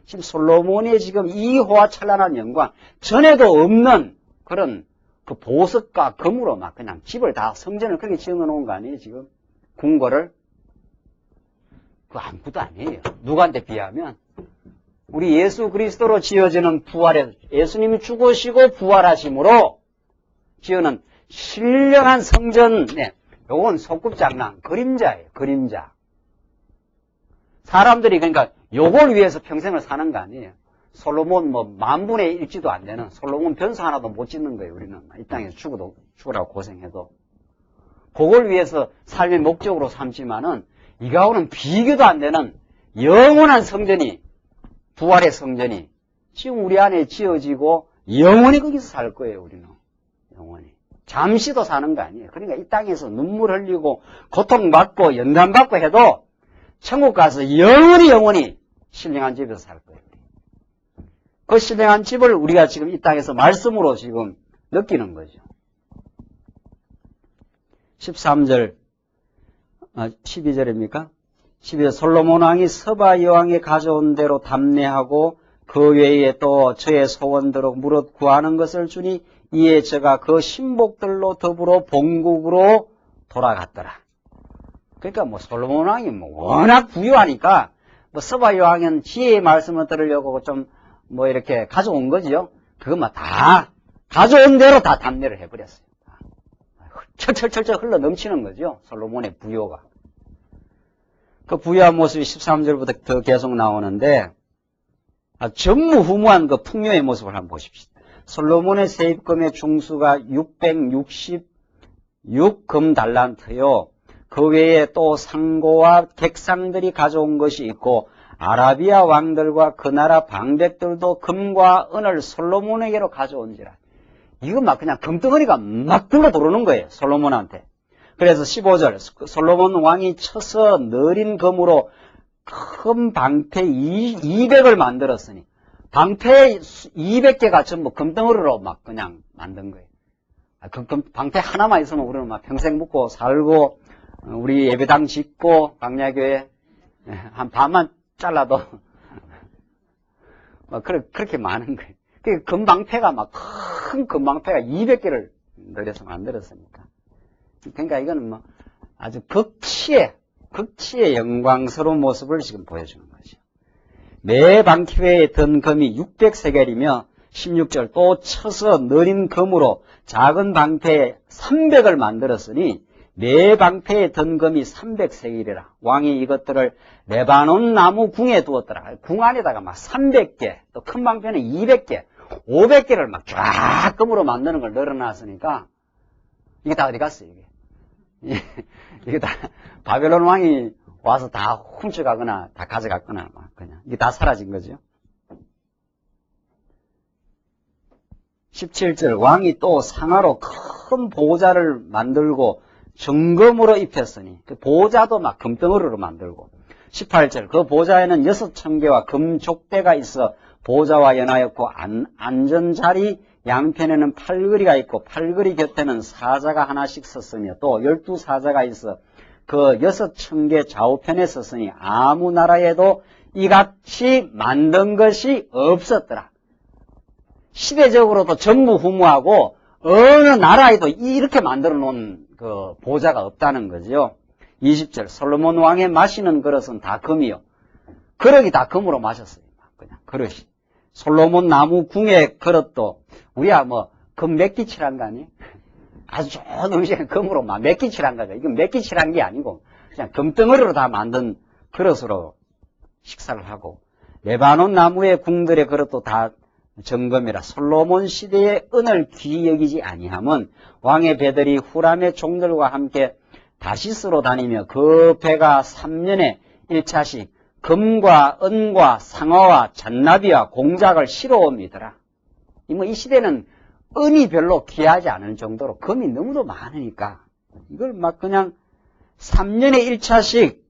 지금 솔로몬이 지금 이 호화찬란한 영광, 전에도 없는 그런 그 보석과 금으로 막 그냥 집을 다 성전을 그렇게 지어 놓은 거 아니에요, 지금? 궁궐을? 그거 아무것도 아니에요. 누구한테 비하면? 우리 예수 그리스도로 지어지는 부활의, 예수님이 죽으시고 부활하심으로 지어는 신령한 성전, 네, 요건 소꿉장난, 그림자예요, 그림자. 사람들이 그러니까 요걸 위해서 평생을 사는 거 아니에요. 솔로몬 뭐 10,000분의 1지도 안 되는 솔로몬 변수 하나도 못 짓는 거예요, 우리는. 이 땅에서 죽으라고 고생해도. 그걸 위해서 삶의 목적으로 삼지만은 이거하고는 비교도 안 되는 영원한 성전이, 부활의 성전이 지금 우리 안에 지어지고 영원히 거기서 살 거예요, 우리는. 영원히. 잠시도 사는 거 아니에요. 그러니까 이 땅에서 눈물 흘리고 고통받고 연단받고 해도 천국 가서 영원히 신령한 집에서 살 거예요. 그 신령한 집을 우리가 지금 이 땅에서 말씀으로 지금 느끼는 거죠. 13절, 12절입니까? 12절, 솔로몬 왕이 서바 여왕이 가져온 대로 담례하고 그 외에 또 저의 소원대로 무릇 구하는 것을 주니 이에 저가 그 신복들로 더불어 본국으로 돌아갔더라. 그러니까 뭐 솔로몬 왕이 뭐 워낙 부유하니까 뭐 서바 여왕은 지혜의 말씀을 들으려고 좀 뭐 이렇게 가져온 거지요. 그것만 다 가져온 대로 다 담례를 해버렸어요. 철철철철 흘러 넘치는 거죠. 솔로몬의 부요가. 그 부유한 모습이 13절부터 더 계속 나오는데 전무후무한 그 풍요의 모습을 한번 보십시오. 솔로몬의 세입금의 중수가 666금 달란트요. 그 외에 또 상고와 객상들이 가져온 것이 있고 아라비아 왕들과 그 나라 방백들도 금과 은을 솔로몬에게로 가져온지라. 이거 막 그냥 금덩어리가 막 들어 들어오는 거예요, 솔로몬한테. 그래서 15절, 솔로몬 왕이 쳐서 느린 금으로 큰 방패 200을 만들었으니, 방패 200개가 전부 금덩어리로 막 그냥 만든 거예요. 방패 하나만 있으면 우리는 막 평생 묵고 살고, 우리 예배당 짓고, 광야교회 한 반만 잘라도, 막 그렇게 많은 거예요. 그 금방패가 막 큰 금방패가 200개를 늘려서 만들었으니까. 그러니까 이거는 뭐 아주 극치의 영광스러운 모습을 지금 보여주는 거죠. 매 방패에 든 금이 600세겔이며 16절 또 쳐서 느린 금으로 작은 방패에 300을 만들었으니 매 방패에 든 금이 300세겔이라. 왕이 이것들을 레바논 나무 궁에 두었더라. 궁 안에다가 막 300개, 또 큰 방패는 200개, 500개를 막 쫙 금으로 만드는 걸 늘어놨으니까 이게 다 어디 갔어요, 이게. 이게 다 바벨론 왕이 와서 다 훔쳐가거나 다 가져갔거나 막 그냥 이게 다 사라진 거죠. 17절 왕이 또 상하로 큰 보좌를 만들고 정금으로 입혔으니 그 보좌도 막 금덩어리로 만들고 18절 그 보좌에는 6,000개와 금족대가 있어 보좌와 연하였고 안전자리 양편에는 팔걸이가 있고 팔걸이 곁에는 사자가 하나씩 섰으며 또 12사자가 있어 그 6,000개 좌우편에 섰으니 아무 나라에도 이같이 만든 것이 없었더라. 시대적으로도 전무후무하고 어느 나라에도 이렇게 만들어 놓은 그 보좌가 없다는 거죠. 20절 솔로몬 왕의 마시는 그릇은 다 금이요. 그릇이 다 금으로 마셨어요. 그냥 그릇이. 솔로몬 나무 궁의 그릇도 우리야 뭐 금 몇기 칠한 거 아니에요? 아주 좋은 음식은 금으로 막 몇기 칠한 거죠. 이건 몇기 칠한 게 아니고 그냥 금덩어리로 다 만든 그릇으로 식사를 하고 레바논 나무의 궁들의 그릇도 다 정금이라. 솔로몬 시대의 은을 귀히 여기지 아니함은 왕의 배들이 후람의 종들과 함께 다시스로 다니며 그 배가 3년에 1차씩 금과 은과 상어와 잔나비와 공작을 실어옵니더라. 이 시대는 은이 별로 귀하지 않을 정도로 금이 너무도 많으니까 이걸 막 그냥 3년에 1차씩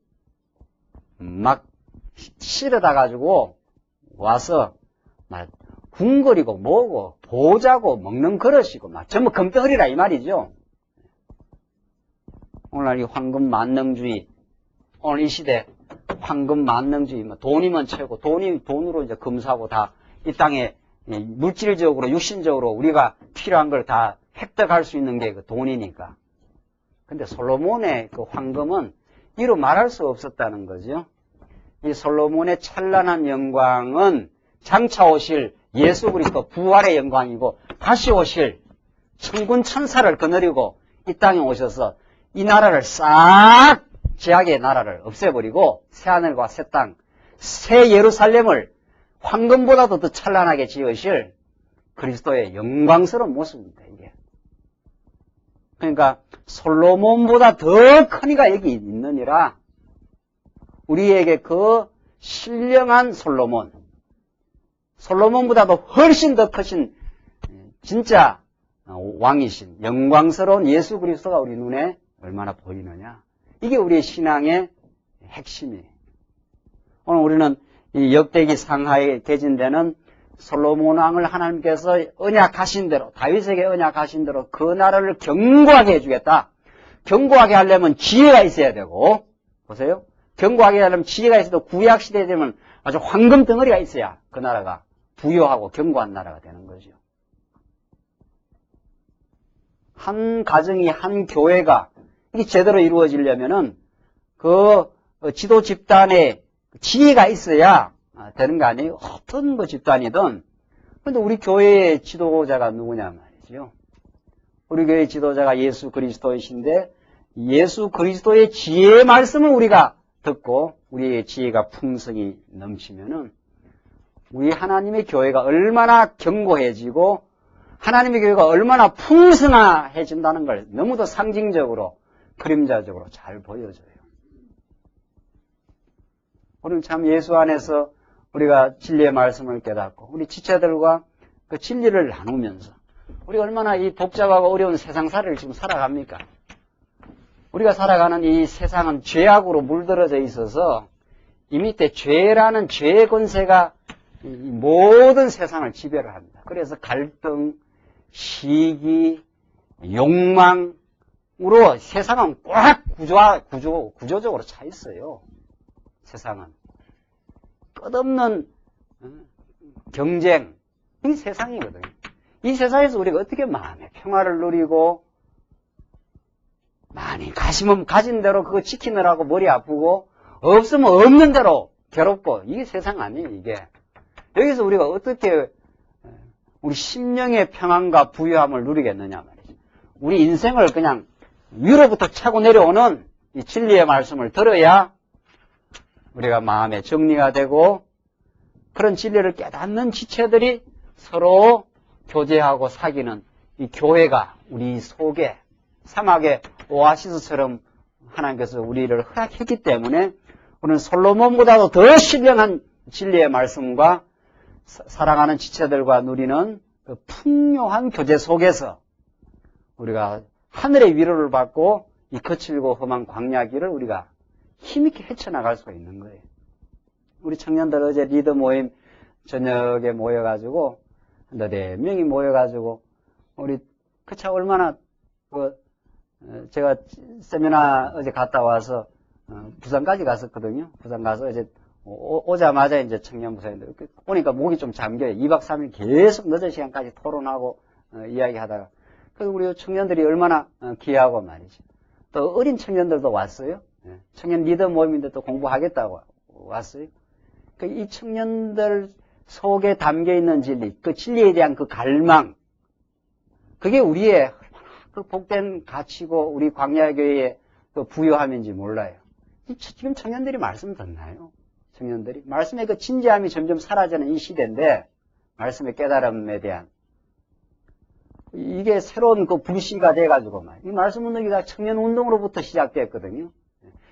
막 실어다 가지고 와서 막 궁궐이고 뭐고 보자고 먹는 그릇이고 막 전부 금덩어리라 이 말이죠. 오늘 이 황금 만능주의, 오늘 이 시대 황금 만능주의, 뭐 돈이면 최고, 돈으로 이제 금사고 다 이 땅에 물질적으로, 육신적으로 우리가 필요한 걸 다 획득할 수 있는 게 그 돈이니까. 근데 솔로몬의 그 황금은 이로 말할 수 없었다는 거죠. 이 솔로몬의 찬란한 영광은 장차 오실 예수 그리스도 부활의 영광이고 다시 오실 천군 천사를 거느리고 이 땅에 오셔서 이 나라를 싹 죄악의 나라를 없애버리고 새하늘과 새 땅, 새 예루살렘을 황금보다도 더 찬란하게 지으실 그리스도의 영광스러운 모습입니다. 이게. 그러니까 솔로몬보다 더 큰 이가 여기 있느니라 우리에게 그 신령한 솔로몬보다도 훨씬 더 크신 진짜 왕이신 영광스러운 예수 그리스도가 우리 눈에 얼마나 보이느냐. 이게 우리의 신앙의 핵심이에요. 오늘 우리는 이 역대기 상하에 개진되는 솔로몬 왕을 하나님께서 언약하신 대로 다윗에게 언약하신 대로 그 나라를 견고하게 해주겠다. 견고하게 하려면 지혜가 있어야 되고 보세요. 견고하게 하려면 지혜가 있어도 구약시대에 되면 아주 황금 덩어리가 있어야 그 나라가 부유하고 견고한 나라가 되는 거죠. 한 가정이 한 교회가 이게 제대로 이루어지려면은 그 지도 집단에 지혜가 있어야 되는 거 아니에요? 어떤 뭐 집단이든. 근데 우리 교회의 지도자가 누구냐 말이죠. 우리 교회의 지도자가 예수 그리스도이신데 예수 그리스도의 지혜의 말씀을 우리가 듣고 우리의 지혜가 풍성히 넘치면은 우리 하나님의 교회가 얼마나 견고해지고 하나님의 교회가 얼마나 풍성해진다는 걸 너무도 상징적으로 그림자적으로 잘 보여줘요. 우리는 참 예수 안에서 우리가 진리의 말씀을 깨닫고 우리 지체들과 그 진리를 나누면서 우리가 얼마나 이 복잡하고 어려운 세상살이를 지금 살아갑니까? 우리가 살아가는 이 세상은 죄악으로 물들어져 있어서 이 밑에 죄라는 죄의 권세가 모든 세상을 지배를 합니다. 그래서 갈등, 시기, 욕망으로 세상은 꽉 구조적으로 차 있어요. 세상은. 끝없는 경쟁, 이 세상이거든요. 이 세상에서 우리가 어떻게 마음의 평화를 누리고 많이 가진 대로 그거 지키느라고 머리 아프고 없으면 없는 대로 괴롭고 이게 세상 아니에요. 이게. 여기서 우리가 어떻게 우리 심령의 평안과 부유함을 누리겠느냐 말이죠. 우리 인생을 그냥 위로부터 차고 내려오는 이 진리의 말씀을 들어야 우리가 마음의 정리가 되고 그런 진리를 깨닫는 지체들이 서로 교제하고 사귀는 이 교회가 우리 속에 사막의 오아시스처럼 하나님께서 우리를 허락했기 때문에 우리는 솔로몬보다도 더 신령한 진리의 말씀과 사랑하는 지체들과 누리는 그 풍요한 교제 속에서 우리가 하늘의 위로를 받고 이 거칠고 험한 광야길을 우리가 힘있게 헤쳐나갈 수가 있는 거예요. 우리 청년들 어제 리더 모임 저녁에 모여가지고 4명이 모여가지고 우리 그 차 얼마나 제가 세미나 어제 갔다 와서 부산까지 갔었거든요. 부산 가서 어제 오자마자 이제 청년 부사님들 오니까 목이 좀 잠겨요. 2박 3일 계속 늦은 시간까지 토론하고 이야기하다가 그래서 우리 청년들이 얼마나 귀하고 말이죠. 또 어린 청년들도 왔어요. 청년 리더 모임인데 또 공부하겠다고 왔어요. 이 청년들 속에 담겨 있는 진리, 그 진리에 대한 그 갈망, 그게 우리의 그 복된 가치고 우리 광야교회의 그 부유함인지 몰라요. 지금 청년들이 말씀 듣나요? 청년들이 말씀의 그 진지함이 점점 사라지는 이 시대인데 말씀의 깨달음에 대한 이게 새로운 그 불씨가 돼가지고 이 말씀 운동이 청년 운동으로부터 시작됐거든요.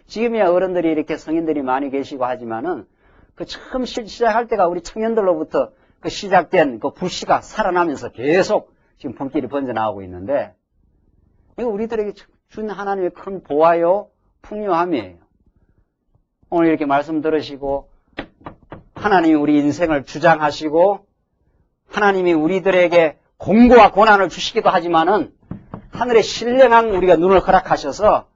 지금이야 어른들이 이렇게 성인들이 많이 계시고 하지만은 그 처음 시작할 때가 우리 청년들로부터 그 시작된 그 불씨가 살아나면서 계속 지금 불길이 번져나오고 있는데 이거 우리들에게 준 하나님의 큰 보화요 풍요함이에요. 오늘 이렇게 말씀 들으시고 하나님이 우리 인생을 주장하시고 하나님이 우리들에게 공고와 고난을 주시기도 하지만은 하늘의 신령한 우리가 눈을 허락하셔서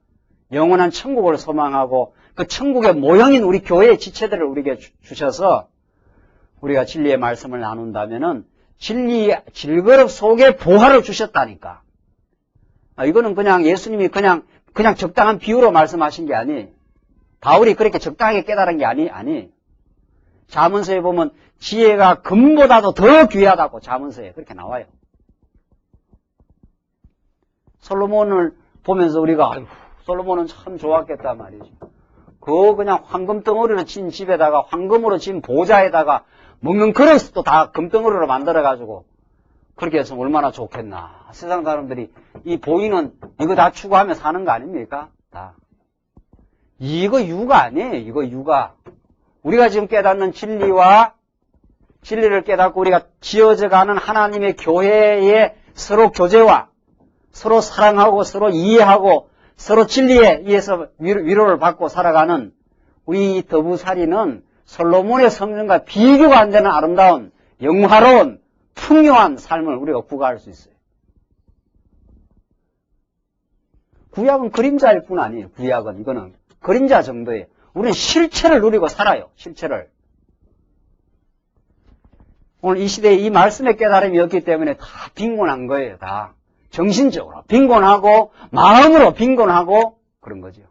영원한 천국을 소망하고 그 천국의 모형인 우리 교회의 지체들을 우리에게 주셔서 우리가 진리의 말씀을 나눈다면은 진리의 질그릇 속에 보화를 주셨다니까. 이거는 그냥 예수님이 그냥 적당한 비유로 말씀하신 게 아니에요. 바울이 그렇게 적당하게 깨달은 게 아니. 잠언서에 보면 지혜가 금보다도 더 귀하다고 잠언서에 그렇게 나와요. 솔로몬을 보면서 우리가 아이고, 솔로몬은 참 좋았겠다 말이죠. 그냥 황금 덩어리로 친 집에다가 황금으로 친 보좌에다가 먹는 그릇도 다 금덩어리로 만들어가지고 그렇게 해서 얼마나 좋겠나. 세상 사람들이 이 보이는 이거 다 추구하며 사는 거 아닙니까? 다. 이거 유가 아니에요. 이거 유가. 우리가 지금 깨닫는 진리와 진리를 깨닫고 우리가 지어져가는 하나님의 교회의 서로 교제와 서로 사랑하고 서로 이해하고 서로 진리에 의해서 위로를 받고 살아가는 우리 더부살이는 솔로몬의 성전과 비교가 안 되는 아름다운 영화로운 풍요한 삶을 우리가 구가할 수 있어요. 구약은 그림자일 뿐 아니에요. 구약은 이거는 그림자 정도예요. 우리는 실체를 누리고 살아요. 실체를. 오늘 이 시대에 이 말씀의 깨달음이 없기 때문에 다 빈곤한 거예요. 다. 정신적으로 빈곤하고 마음으로 빈곤하고 그런 거죠.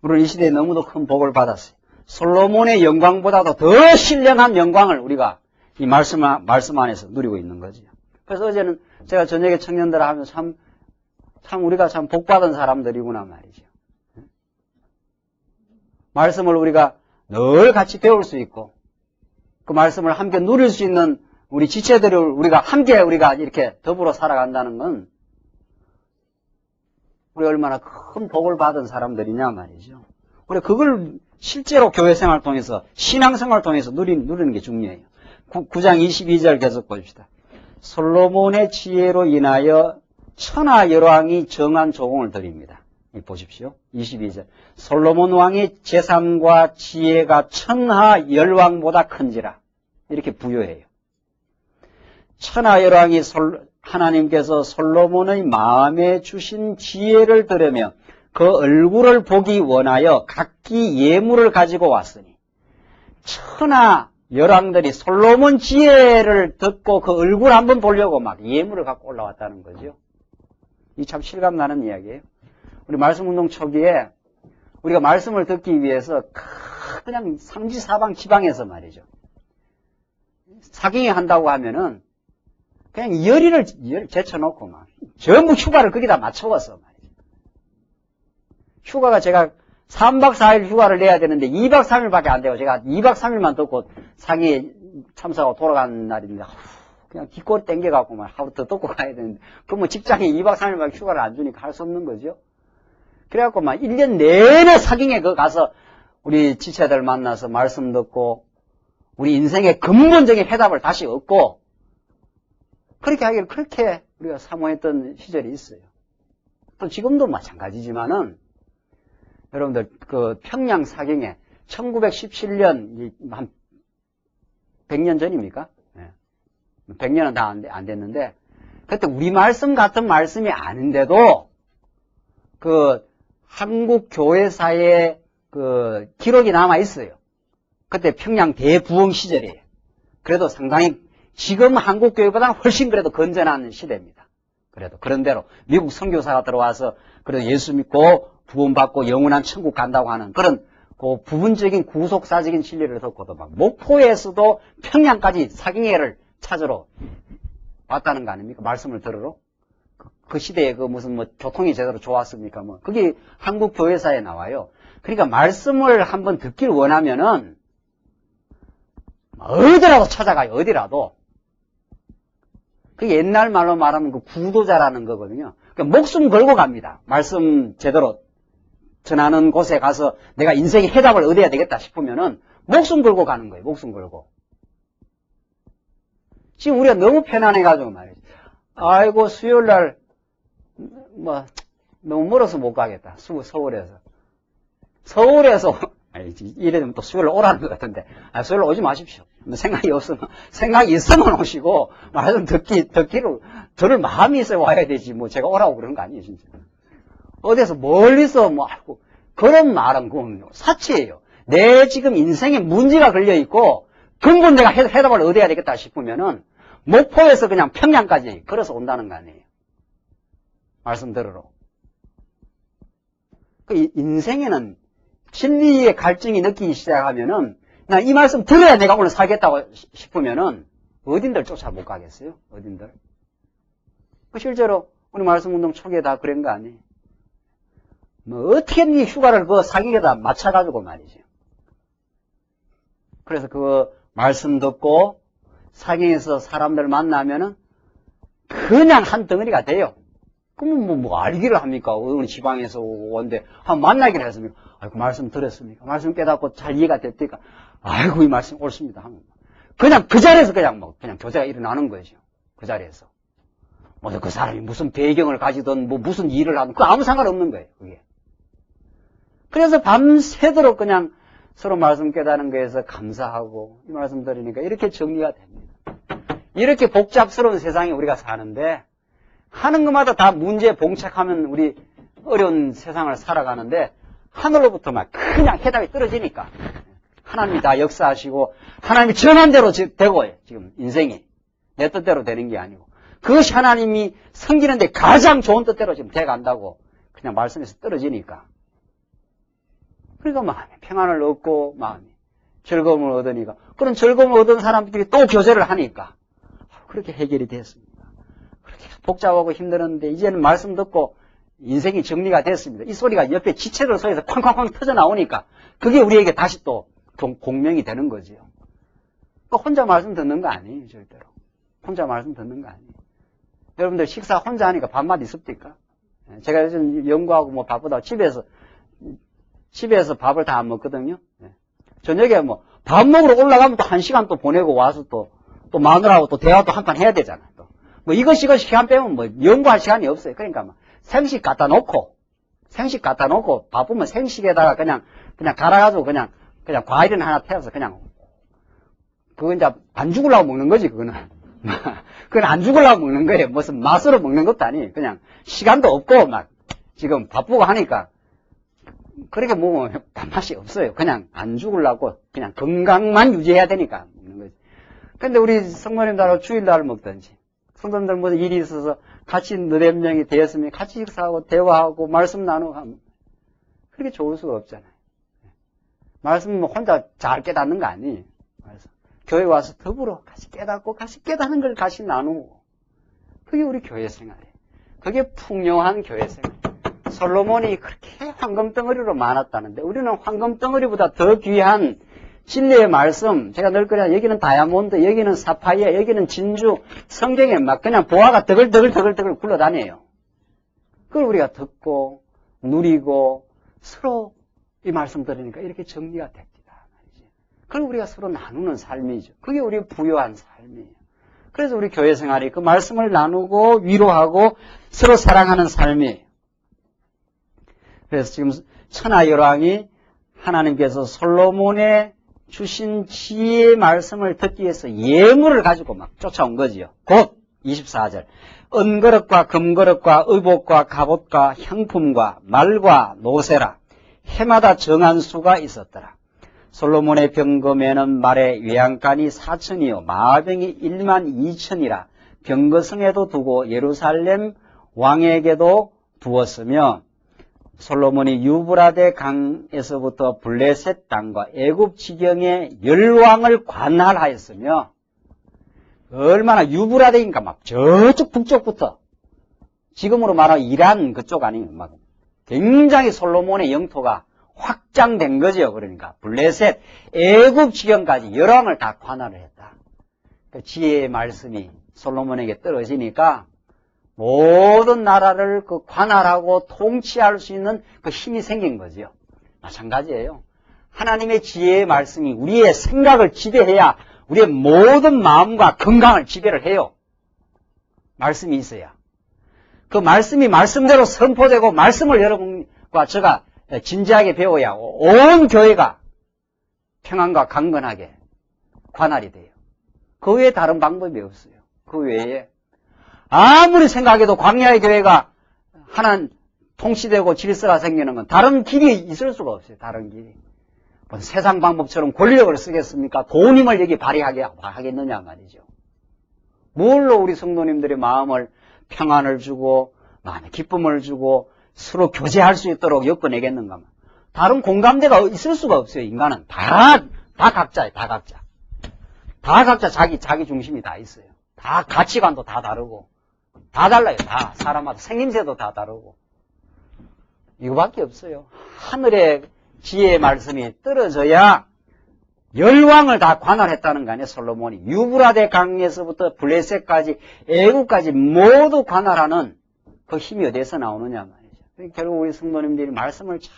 우리는 이 시대에 너무도 큰 복을 받았어요. 솔로몬의 영광보다도 더 신령한 영광을 우리가 이 말씀 안에서 누리고 있는 거죠. 그래서 어제는 제가 저녁에 청년들 하면서 참 우리가 참 복받은 사람들이구나 말이죠. 말씀을 우리가 늘 같이 배울 수 있고 그 말씀을 함께 누릴 수 있는 우리 지체들을 우리가 이렇게 더불어 살아간다는 건 우리 얼마나 큰 복을 받은 사람들이냐 말이죠. 우리 그걸 실제로 교회 생활 통해서 신앙 생활 통해서 누리는 게 중요해요. 9장 22절 계속 보십시다. 솔로몬의 지혜로 인하여 천하 열왕이 정한 조공을 드립니다. 보십시오. 22절. 솔로몬 왕의 재산과 지혜가 천하 열왕보다 큰지라. 이렇게 부여해요. 천하 열왕이 하나님께서 솔로몬의 마음에 주신 지혜를 들으며 그 얼굴을 보기 원하여 각기 예물을 가지고 왔으니 천하 열왕들이 솔로몬 지혜를 듣고 그 얼굴 한번 보려고 막 예물을 갖고 올라왔다는 거죠. 이 참 실감나는 이야기예요. 우리 말씀운동 초기에 우리가 말씀을 듣기 위해서 그냥 상지사방 지방에서 말이죠. 사경에 한다고 하면은 그냥 열의를 제쳐놓고 막 전부 휴가를 거기다 맞춰왔어 말이죠. 휴가가 제가 3박 4일 휴가를 내야 되는데 2박 3일밖에 안 되고 제가 2박 3일만 듣고 상해 참사하고 돌아간 날인데 그냥 뒷골 땡겨갖고 막 하루 더 듣고 가야 되는데 그럼 뭐 직장에 2박 3일밖에 휴가를 안 주니까 할 수 없는 거죠. 그래갖고 막 1년 내내 사경에 가서 우리 지체들 만나서 말씀 듣고 우리 인생의 근본적인 해답을 다시 얻고 그렇게 하기를 그렇게 우리가 사모했던 시절이 있어요. 또 지금도 마찬가지지만은 여러분들 그 평양 사경에 1917년 한 100년 전입니까? 100년은 다 안 됐는데 그때 우리 말씀 같은 말씀이 아닌데도 그 한국 교회사에 그 기록이 남아 있어요. 그때 평양 대부흥 시절이에요. 그래도 상당히 지금 한국 교회보다는 훨씬 그래도 건전한 시대입니다. 그래도 그런대로 미국 선교사가 들어와서 그래도 예수 믿고 구원받고 영원한 천국 간다고 하는 그런 그 부분적인 구속사적인 진리를 듣고도 막 목포에서도 평양까지 사경회를 찾으러 왔다는 거 아닙니까? 말씀을 들으러. 그 시대에 그 무슨 뭐 교통이 제대로 좋았습니까? 뭐 그게 한국 교회사에 나와요. 그러니까 말씀을 한번 듣길 원하면은 어디라도 찾아가요. 어디라도. 그게 옛날 말로 말하면 그 구도자라는 거거든요. 그러니까 목숨 걸고 갑니다. 말씀 제대로 전하는 곳에 가서 내가 인생의 해답을 얻어야 되겠다 싶으면은 목숨 걸고 가는 거예요. 목숨 걸고. 지금 우리가 너무 편안해가지고 말이죠. 아이고 수요일날 뭐 너무 멀어서 못 가겠다. 서울에서 아니, 이래되면 또 수요일날 오라는 것 같은데 수요일날 오지 마십시오. 생각이 있으면 오시고 말씀 듣기를 들을 마음이 있어야 와야 되지 뭐 제가 오라고 그런 거 아니에요. 진짜. 어디서 멀리서 뭐 하고 그런 말은 그건 사치예요. 내 지금 인생에 문제가 걸려있고 근본 내가 해답을 얻어야 되겠다 싶으면은 목포에서 그냥 평양까지 걸어서 온다는 거 아니에요. 말씀 들으러. 그 인생에는 진리의 갈증이 느끼기 시작하면은 나 이 말씀 들어야 내가 오늘 살겠다고 싶으면은 어딘들 쫓아 못 가겠어요? 어딘들? 실제로 우리 말씀 운동 초기에 다 그런 거 아니에요? 뭐 어떻게든 이 휴가를 그 사기에다 맞춰가지고 말이죠. 그래서 그 말씀 듣고 사경에서 사람들 만나면은 그냥 한 덩어리가 돼요. 그러면 뭐 알기를 합니까? 어느 지방에서 오는데 한 만나기를 했습니까? 아이고 말씀 들었습니까? 말씀 깨닫고 잘 이해가 됐다니까 아이고 이 말씀 옳습니다 하면 그냥 그 자리에서 그냥 교제가 일어나는 거죠. 그 자리에서. 뭐 그 사람이 무슨 배경을 가지든 뭐 무슨 일을 하든 그 아무 상관없는 거예요. 그게. 그래서 밤새도록 그냥 서로 말씀 깨닫는 거에서 감사하고 이 말씀 들으니까 이렇게 정리가 됩니다. 이렇게 복잡스러운 세상에 우리가 사는데 하는 것마다 다 문제에 봉착하면 우리 어려운 세상을 살아가는데 하늘로부터 막 그냥 해답이 떨어지니까 하나님이 다 역사하시고 하나님이 정한 대로 되고 지금 인생이 내 뜻대로 되는 게 아니고 그것이 하나님이 섬기는데 가장 좋은 뜻대로 지금 돼간다고 그냥 말씀에서 떨어지니까 그러니까 마음에 평안을 얻고 마음이 즐거움을 얻으니까 그런 즐거움을 얻은 사람들이 또 교제를 하니까 그렇게 해결이 됐습니다. 그렇게 복잡하고 힘들었는데 이제는 말씀 듣고 인생이 정리가 됐습니다. 이 소리가 옆에 지체들 소리에서 쾅쾅쾅 터져 나오니까 그게 우리에게 다시 또 공명이 되는 거지요. 혼자 말씀 듣는 거 아니에요, 절대로. 혼자 말씀 듣는 거 아니에요. 여러분들 식사 혼자 하니까 밥맛 있습니까? 제가 요즘 연구하고 뭐 바쁘다고 집에서 밥을 다 안 먹거든요. 저녁에 뭐 밥 먹으러 올라가면 또 1시간 또 보내고 와서 또 마누라하고 또 대화도 한 판 해야 되잖아. 또 뭐 이것이 시간 빼면 뭐 연구할 시간이 없어요. 그러니까 뭐 생식 갖다 놓고 바쁘면 생식에다가 그냥 갈아가지고 그냥 과일은 하나 태워서 그냥 그건 이제 안 죽으려고 먹는 거지 그거는. 그건 안 죽으려고 먹는 거예요. 무슨 맛으로 먹는 것도 아니에요. 그냥 시간도 없고 막 지금 바쁘고 하니까 그렇게 먹으면 밥맛이 없어요. 그냥 안 죽으려고 그냥 건강만 유지해야 되니까 먹는 거지. 근데 우리 성모님들하고 주일날 먹든지 성도님들 뭐 일이 있어서 같이 너댓 명이 되었으면 같이 식사하고 대화하고 말씀 나누고 하면 그렇게 좋을 수가 없잖아요. 말씀 뭐 혼자 잘 깨닫는 거 아니에요. 그래서 교회 와서 더불어 같이 깨닫고 같이 깨닫는 걸 같이 나누고 그게 우리 교회 생활이에요. 그게 풍요한 교회 생활. 솔로몬이 그렇게 황금덩어리로 많았다는데 우리는 황금덩어리보다 더 귀한 진리의 말씀, 제가 늘 그래요. 여기는 다이아몬드, 여기는 사파이어, 여기는 진주, 성경에 막 그냥 보화가 더글더글 굴러다녀요. 그걸 우리가 듣고 누리고 서로 이 말씀 들으니까 이렇게 정리가 됩니다. 그걸 우리가 서로 나누는 삶이죠. 그게 우리 부유한 삶이에요. 그래서 우리 교회 생활이 그 말씀을 나누고 위로하고 서로 사랑하는 삶이에요. 그래서 지금 천하열왕이 하나님께서 솔로몬의 주신 지혜의 말씀을 듣기 위해서 예물을 가지고 막 쫓아온 거지요. 곧 24절 은그릇과 금그릇과 의복과 갑옷과 향품과 말과 노새라 해마다 정한 수가 있었더라. 솔로몬의 병검에는 말의 외양간이 4천이요 마병이 1만 2천이라 병거성에도 두고 예루살렘 왕에게도 두었으며 솔로몬이 유브라데 강에서부터 블레셋 땅과 애굽 지경의 열왕을 관할하였으며 얼마나 유브라데인가 막 저쪽 북쪽부터 지금으로 말하면 이란 그쪽 아니에요. 막 굉장히 솔로몬의 영토가 확장된 거죠. 그러니까 블레셋 애굽 지경까지 열왕을 다 관할을 했다. 그 지혜의 말씀이 솔로몬에게 떨어지니까 모든 나라를 그 관할하고 통치할 수 있는 그 힘이 생긴 거지요. 마찬가지예요. 하나님의 지혜의 말씀이 우리의 생각을 지배해야 우리의 모든 마음과 건강을 지배를 해요. 말씀이 있어야. 그 말씀이 말씀대로 선포되고 말씀을 여러분과 제가 진지하게 배워야 온 교회가 평안과 강건하게 관할이 돼요. 그 외에 다른 방법이 없어요. 그 외에 아무리 생각해도 광야의 교회가 하나 통치되고 질서가 생기는 건 다른 길이 있을 수가 없어요. 다른 길이. 뭐 세상 방법처럼 권력을 쓰겠습니까? 돈 힘을 여기 발휘하게 하겠느냐 말이죠. 뭘로 우리 성도님들의 마음을 평안을 주고 마음에 기쁨을 주고 서로 교제할 수 있도록 엮어내겠는가. 다른 공감대가 있을 수가 없어요. 인간은 다 각자예요. 다 각자. 다 각자 자기 중심이 다 있어요. 다 가치관도 다 다르고 다 달라요. 다 사람마다 생김새도 다 다르고 이거밖에 없어요. 하늘의 지혜의 말씀이 떨어져야 열왕을 다 관할했다는 거 아니에요. 솔로몬이 유브라데 강에서부터 블레셋까지 애국까지 모두 관할하는 그 힘이 어디에서 나오느냐 말이죠. 결국 우리 성도님들이 말씀을 잘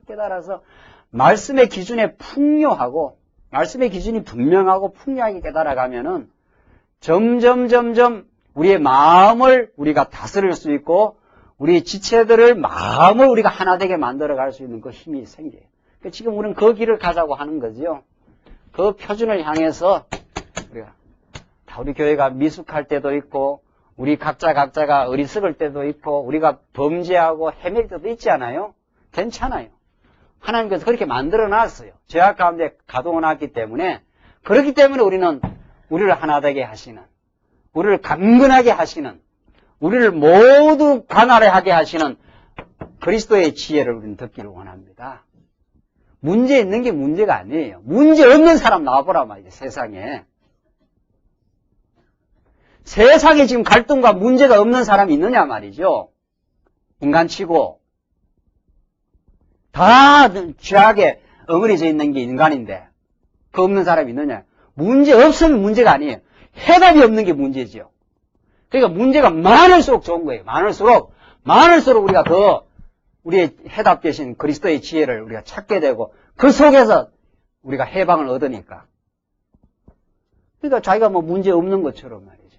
깨달아서 말씀의 기준에 풍요하고 말씀의 기준이 분명하고 풍요하게 깨달아가면은 점점 우리의 마음을 우리가 다스릴 수 있고 우리 지체들을 마음을 우리가 하나 되게 만들어갈 수 있는 그 힘이 생겨요. 지금 우리는 그 길을 가자고 하는 거죠. 그 표준을 향해서 우리가 다 우리 교회가 미숙할 때도 있고 우리 각자가 어리석을 때도 있고 우리가 범죄하고 헤맬 때도 있지 않아요? 괜찮아요. 하나님께서 그렇게 만들어 놨어요. 죄악 가운데 가둬 놨기 때문에 그렇기 때문에 우리는 우리를 하나 되게 하시는 우리를 강건하게 하시는 우리를 모두 관할하게 하시는 그리스도의 지혜를 우리는 듣기를 원합니다. 문제 있는 게 문제가 아니에요. 문제 없는 사람 나와보라 말이죠. 세상에. 세상에 지금 갈등과 문제가 없는 사람이 있느냐 말이죠. 인간치고 다 죄악에 엉은해져 있는 게 인간인데 그 없는 사람이 있느냐. 문제 없으면 문제가 아니에요. 해답이 없는 게 문제죠. 그러니까 문제가 많을수록 좋은 거예요. 많을수록 우리가 우리의 해답 대신 그리스도의 지혜를 우리가 찾게 되고 그 속에서 우리가 해방을 얻으니까. 그러니까 자기가 뭐 문제 없는 것처럼 말이죠.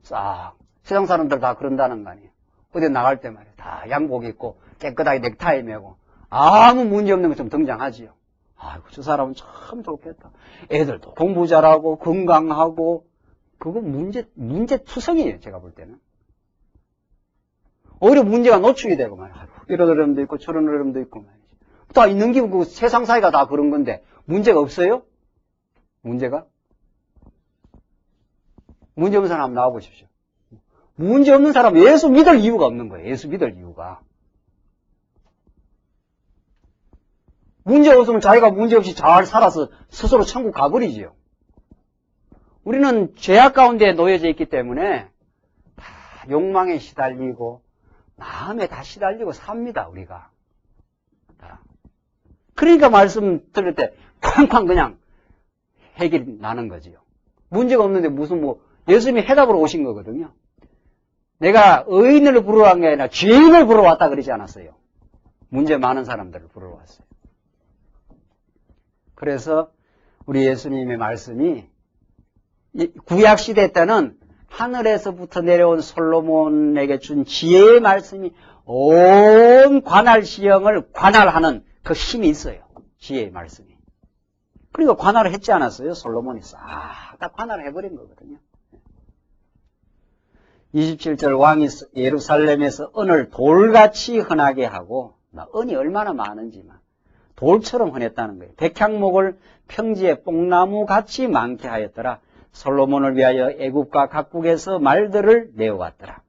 싹 세상 사람들 다 그런다는 거 아니에요. 어디 나갈 때 말이에요. 다 양복 입고 깨끗하게 넥타이 매고 아무 문제 없는 것처럼 등장하지요. 아이고 저 사람은 참 좋겠다. 애들도 공부 잘하고 건강하고 그거 문제투성이에요. 제가 볼 때는. 오히려 문제가 노출이 되고 말이에요. 이런 어려움도 있고 저런 어려움도 있고 말이죠. 다 있는 게 그 세상 사이가 다 그런 건데 문제가 없어요? 문제가? 문제 없는 사람 한번 나와보십시오. 문제 없는 사람 예수 믿을 이유가 없는 거예요. 예수 믿을 이유가. 문제 없으면 자기가 문제 없이 잘 살아서 스스로 천국 가버리지요. 우리는 죄악 가운데 놓여져 있기 때문에 다 욕망에 시달리고 마음에 다 시달리고 삽니다. 우리가. 그러니까 말씀 들을 때 쾅쾅 그냥 해결이 나는 거지요. 문제가 없는데 무슨 예수님이 해답으로 오신 거거든요. 내가 의인을 부르러 간 게 아니라 죄인을 부르러 왔다 그러지 않았어요. 문제 많은 사람들을 부르러 왔어요. 그래서 우리 예수님의 말씀이 구약시대 때는 하늘에서부터 내려온 솔로몬에게 준 지혜의 말씀이 온 관할시형을 관할하는 그 힘이 있어요. 지혜의 말씀이. 그러니까 관할을 했지 않았어요? 솔로몬이 싹 다 관할을 해버린 거거든요. 27절 왕이 예루살렘에서 은을 돌같이 흔하게 하고 은이 얼마나 많은지만 돌처럼 흔했다는 거예요. 백향목을 평지에 뽕나무같이 많게 하였더라. 솔로몬을 위하여 애국과 각국에서 말들을 내어왔더라.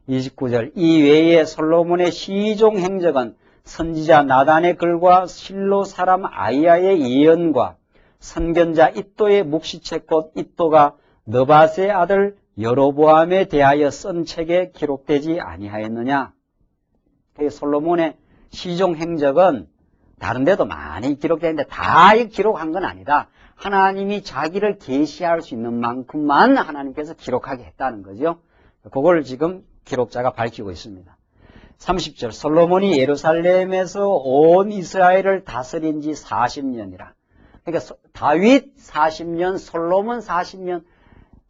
29절 이 외에 솔로몬의 시종 행적은 선지자 나단의 글과 실로 사람 아이야의 예언과 선견자 id도의 묵시책 곧 id도가 느밧의 아들 여로보암에 대하여 쓴 책에 기록되지 아니하였느냐. 솔로몬의 시종 행적은 다른 데도 많이 기록되는데 다 기록한 건 아니다. 하나님이 자기를 계시할 수 있는 만큼만 하나님께서 기록하게 했다는 거죠. 그걸 지금 기록자가 밝히고 있습니다. 30절 솔로몬이 예루살렘에서 온 이스라엘을 다스린 지 40년이라. 그러니까 다윗 40년, 솔로몬 40년,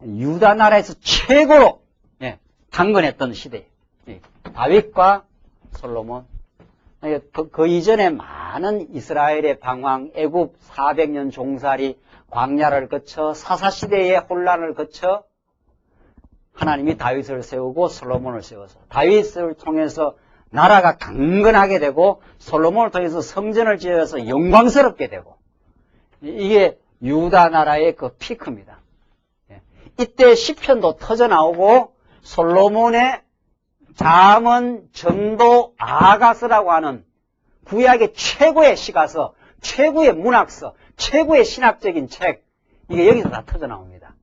유다 나라에서 최고로 강건했던 시대예요. 다윗과 솔로몬. 그 이전에 많은 이스라엘의 방황, 애굽 400년 종살이, 광야를 거쳐 사사시대의 혼란을 거쳐 하나님이 다윗을 세우고 솔로몬을 세워서 다윗을 통해서 나라가 강건하게 되고 솔로몬을 통해서 성전을 지어서 영광스럽게 되고 이게 유다 나라의 그 피크입니다. 이때 시편도 터져나오고 솔로몬의 잠언, 전도, 아가서라고 하는 구약의 최고의 시가서, 최고의 문학서, 최고의 신학적인 책, 이게 여기서 다 터져 나옵니다.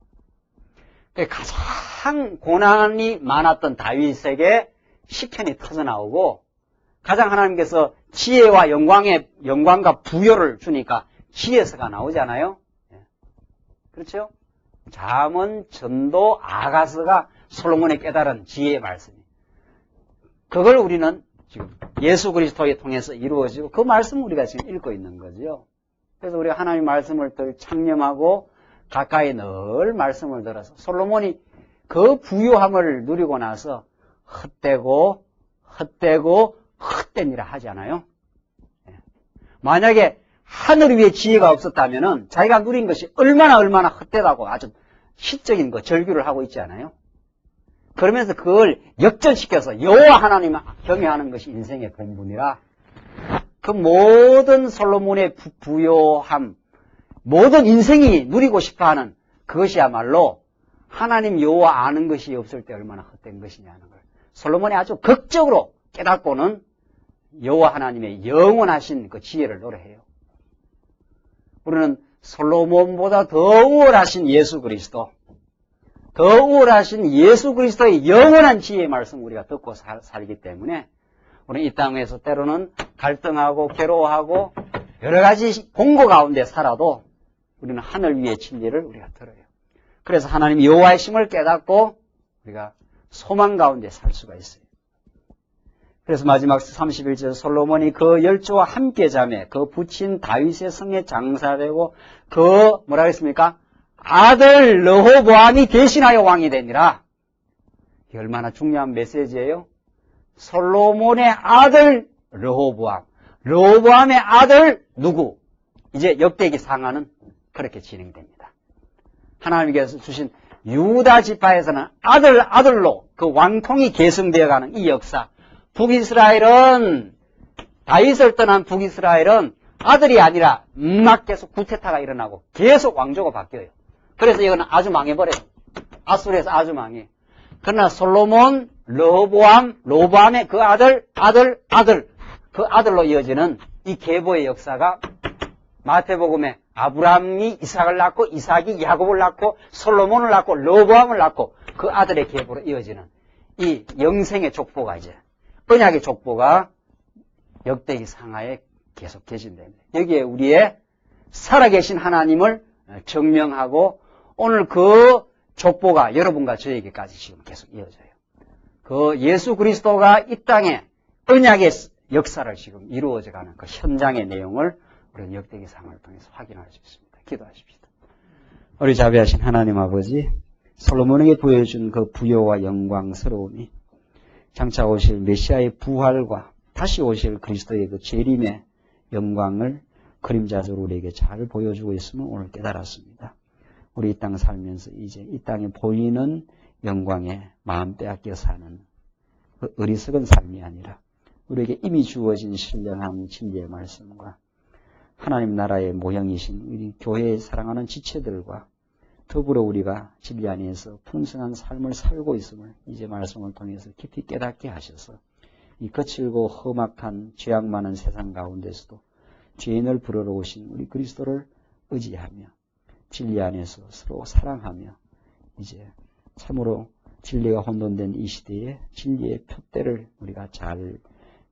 가장 고난이 많았던 다윗에게 시편이 터져 나오고, 가장 하나님께서 지혜와 영광과 부요를 주니까 지혜서가 나오잖아요. 그렇죠? 잠언, 전도, 아가서가 솔로몬의 깨달은 지혜의 말씀이. 그걸 우리는 지금 예수 그리스도에 통해서 이루어지고 그 말씀을 우리가 지금 읽고 있는 거죠. 그래서 우리가 하나님의 말씀을 더 창념하고 가까이 늘 말씀을 들어서 솔로몬이 그 부유함을 누리고 나서 헛되고 헛된 일을 하지 않아요? 만약에 하늘 위에 지혜가 없었다면은 자기가 누린 것이 얼마나 헛되다고 아주 시적인 거 절규를 하고 있지 않아요? 그러면서 그걸 역전시켜서 여호와 하나님을 경외하는 것이 인생의 본분이라 그 모든 솔로몬의 부요함, 모든 인생이 누리고 싶어하는 그것이야말로 하나님 여호와 아는 것이 없을 때 얼마나 헛된 것이냐는 걸 솔로몬이 아주 극적으로 깨닫고는 여호와 하나님의 영원하신 그 지혜를 노래해요. 우리는 솔로몬보다 더 우월하신 예수 그리스도, 더 우월하신 예수 그리스도의 영원한 지혜의 말씀 우리가 듣고 살기 때문에 우리는 이 땅에서 때로는 갈등하고 괴로워하고 여러 가지 공고 가운데 살아도 우리는 하늘 위의 진리를 우리가 들어요. 그래서 하나님 여호와의 심을 깨닫고 우리가 소망 가운데 살 수가 있어요. 그래서 마지막 31절 솔로몬이 그 열조와 함께 자매 그 부친 다윗의 성에 장사되고 그 뭐라 그랬습니까? 아들 르호보암이 대신하여 왕이 되니라. 이게 얼마나 중요한 메시지예요? 솔로몬의 아들 르호보암의 아들 누구? 이제 역대기 상하는 그렇게 진행됩니다. 하나님께서 주신 유다 지파에서는 아들로 그 왕통이 계승되어가는 이 역사. 북이스라엘은 다윗을 떠난 북이스라엘은 아들이 아니라 막 계속 구테타가 일어나고 계속 왕조가 바뀌어요. 그래서 이거는 아주 망해버려요. 아수르에서 아주 망해. 그러나 솔로몬, 로보암의 그 그 아들로 이어지는 이 계보의 역사가 마태복음에 아브라함이 이삭을 낳고 이삭이 야곱을 낳고 솔로몬을 낳고 로보암을 낳고 그 아들의 계보로 이어지는 이 영생의 족보가 이제 언약의 족보가 역대기 상하에 계속 계신답니다. 여기에 우리의 살아계신 하나님을 증명하고 오늘 그 족보가 여러분과 저에게까지 지금 계속 이어져요. 그 예수 그리스도가 이 땅에 언약의 역사를 지금 이루어져가는 그 현장의 내용을 우리는 역대기 상을 통해서 확인할 수 있습니다. 기도하십시다. 우리 자비하신 하나님 아버지, 솔로몬에게 보여준 그 부요와 영광스러움이 장차 오실 메시아의 부활과 다시 오실 그리스도의 그 재림의 영광을 그림자적으로 우리에게 잘 보여주고 있음을 오늘 깨달았습니다. 우리 이 땅 살면서 이제 이 땅에 보이는 영광에 마음 빼앗겨 사는 그 어리석은 삶이 아니라 우리에게 이미 주어진 신령한 진리의 말씀과 하나님 나라의 모형이신 우리 교회에 사랑하는 지체들과 더불어 우리가 진리 안에서 풍성한 삶을 살고 있음을 이제 말씀을 통해서 깊이 깨닫게 하셔서 이 거칠고 험악한 죄악 많은 세상 가운데서도 죄인을 부르러 오신 우리 그리스도를 의지하며 진리 안에서 서로 사랑하며 이제 참으로 진리가 혼돈된 이 시대에 진리의 표대를 우리가 잘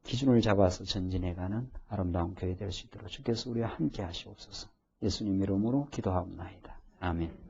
기준을 잡아서 전진해가는 아름다운 교회 될 수 있도록 주께서 우리와 함께 하시옵소서. 예수님 이름으로 기도하옵나이다. 아멘.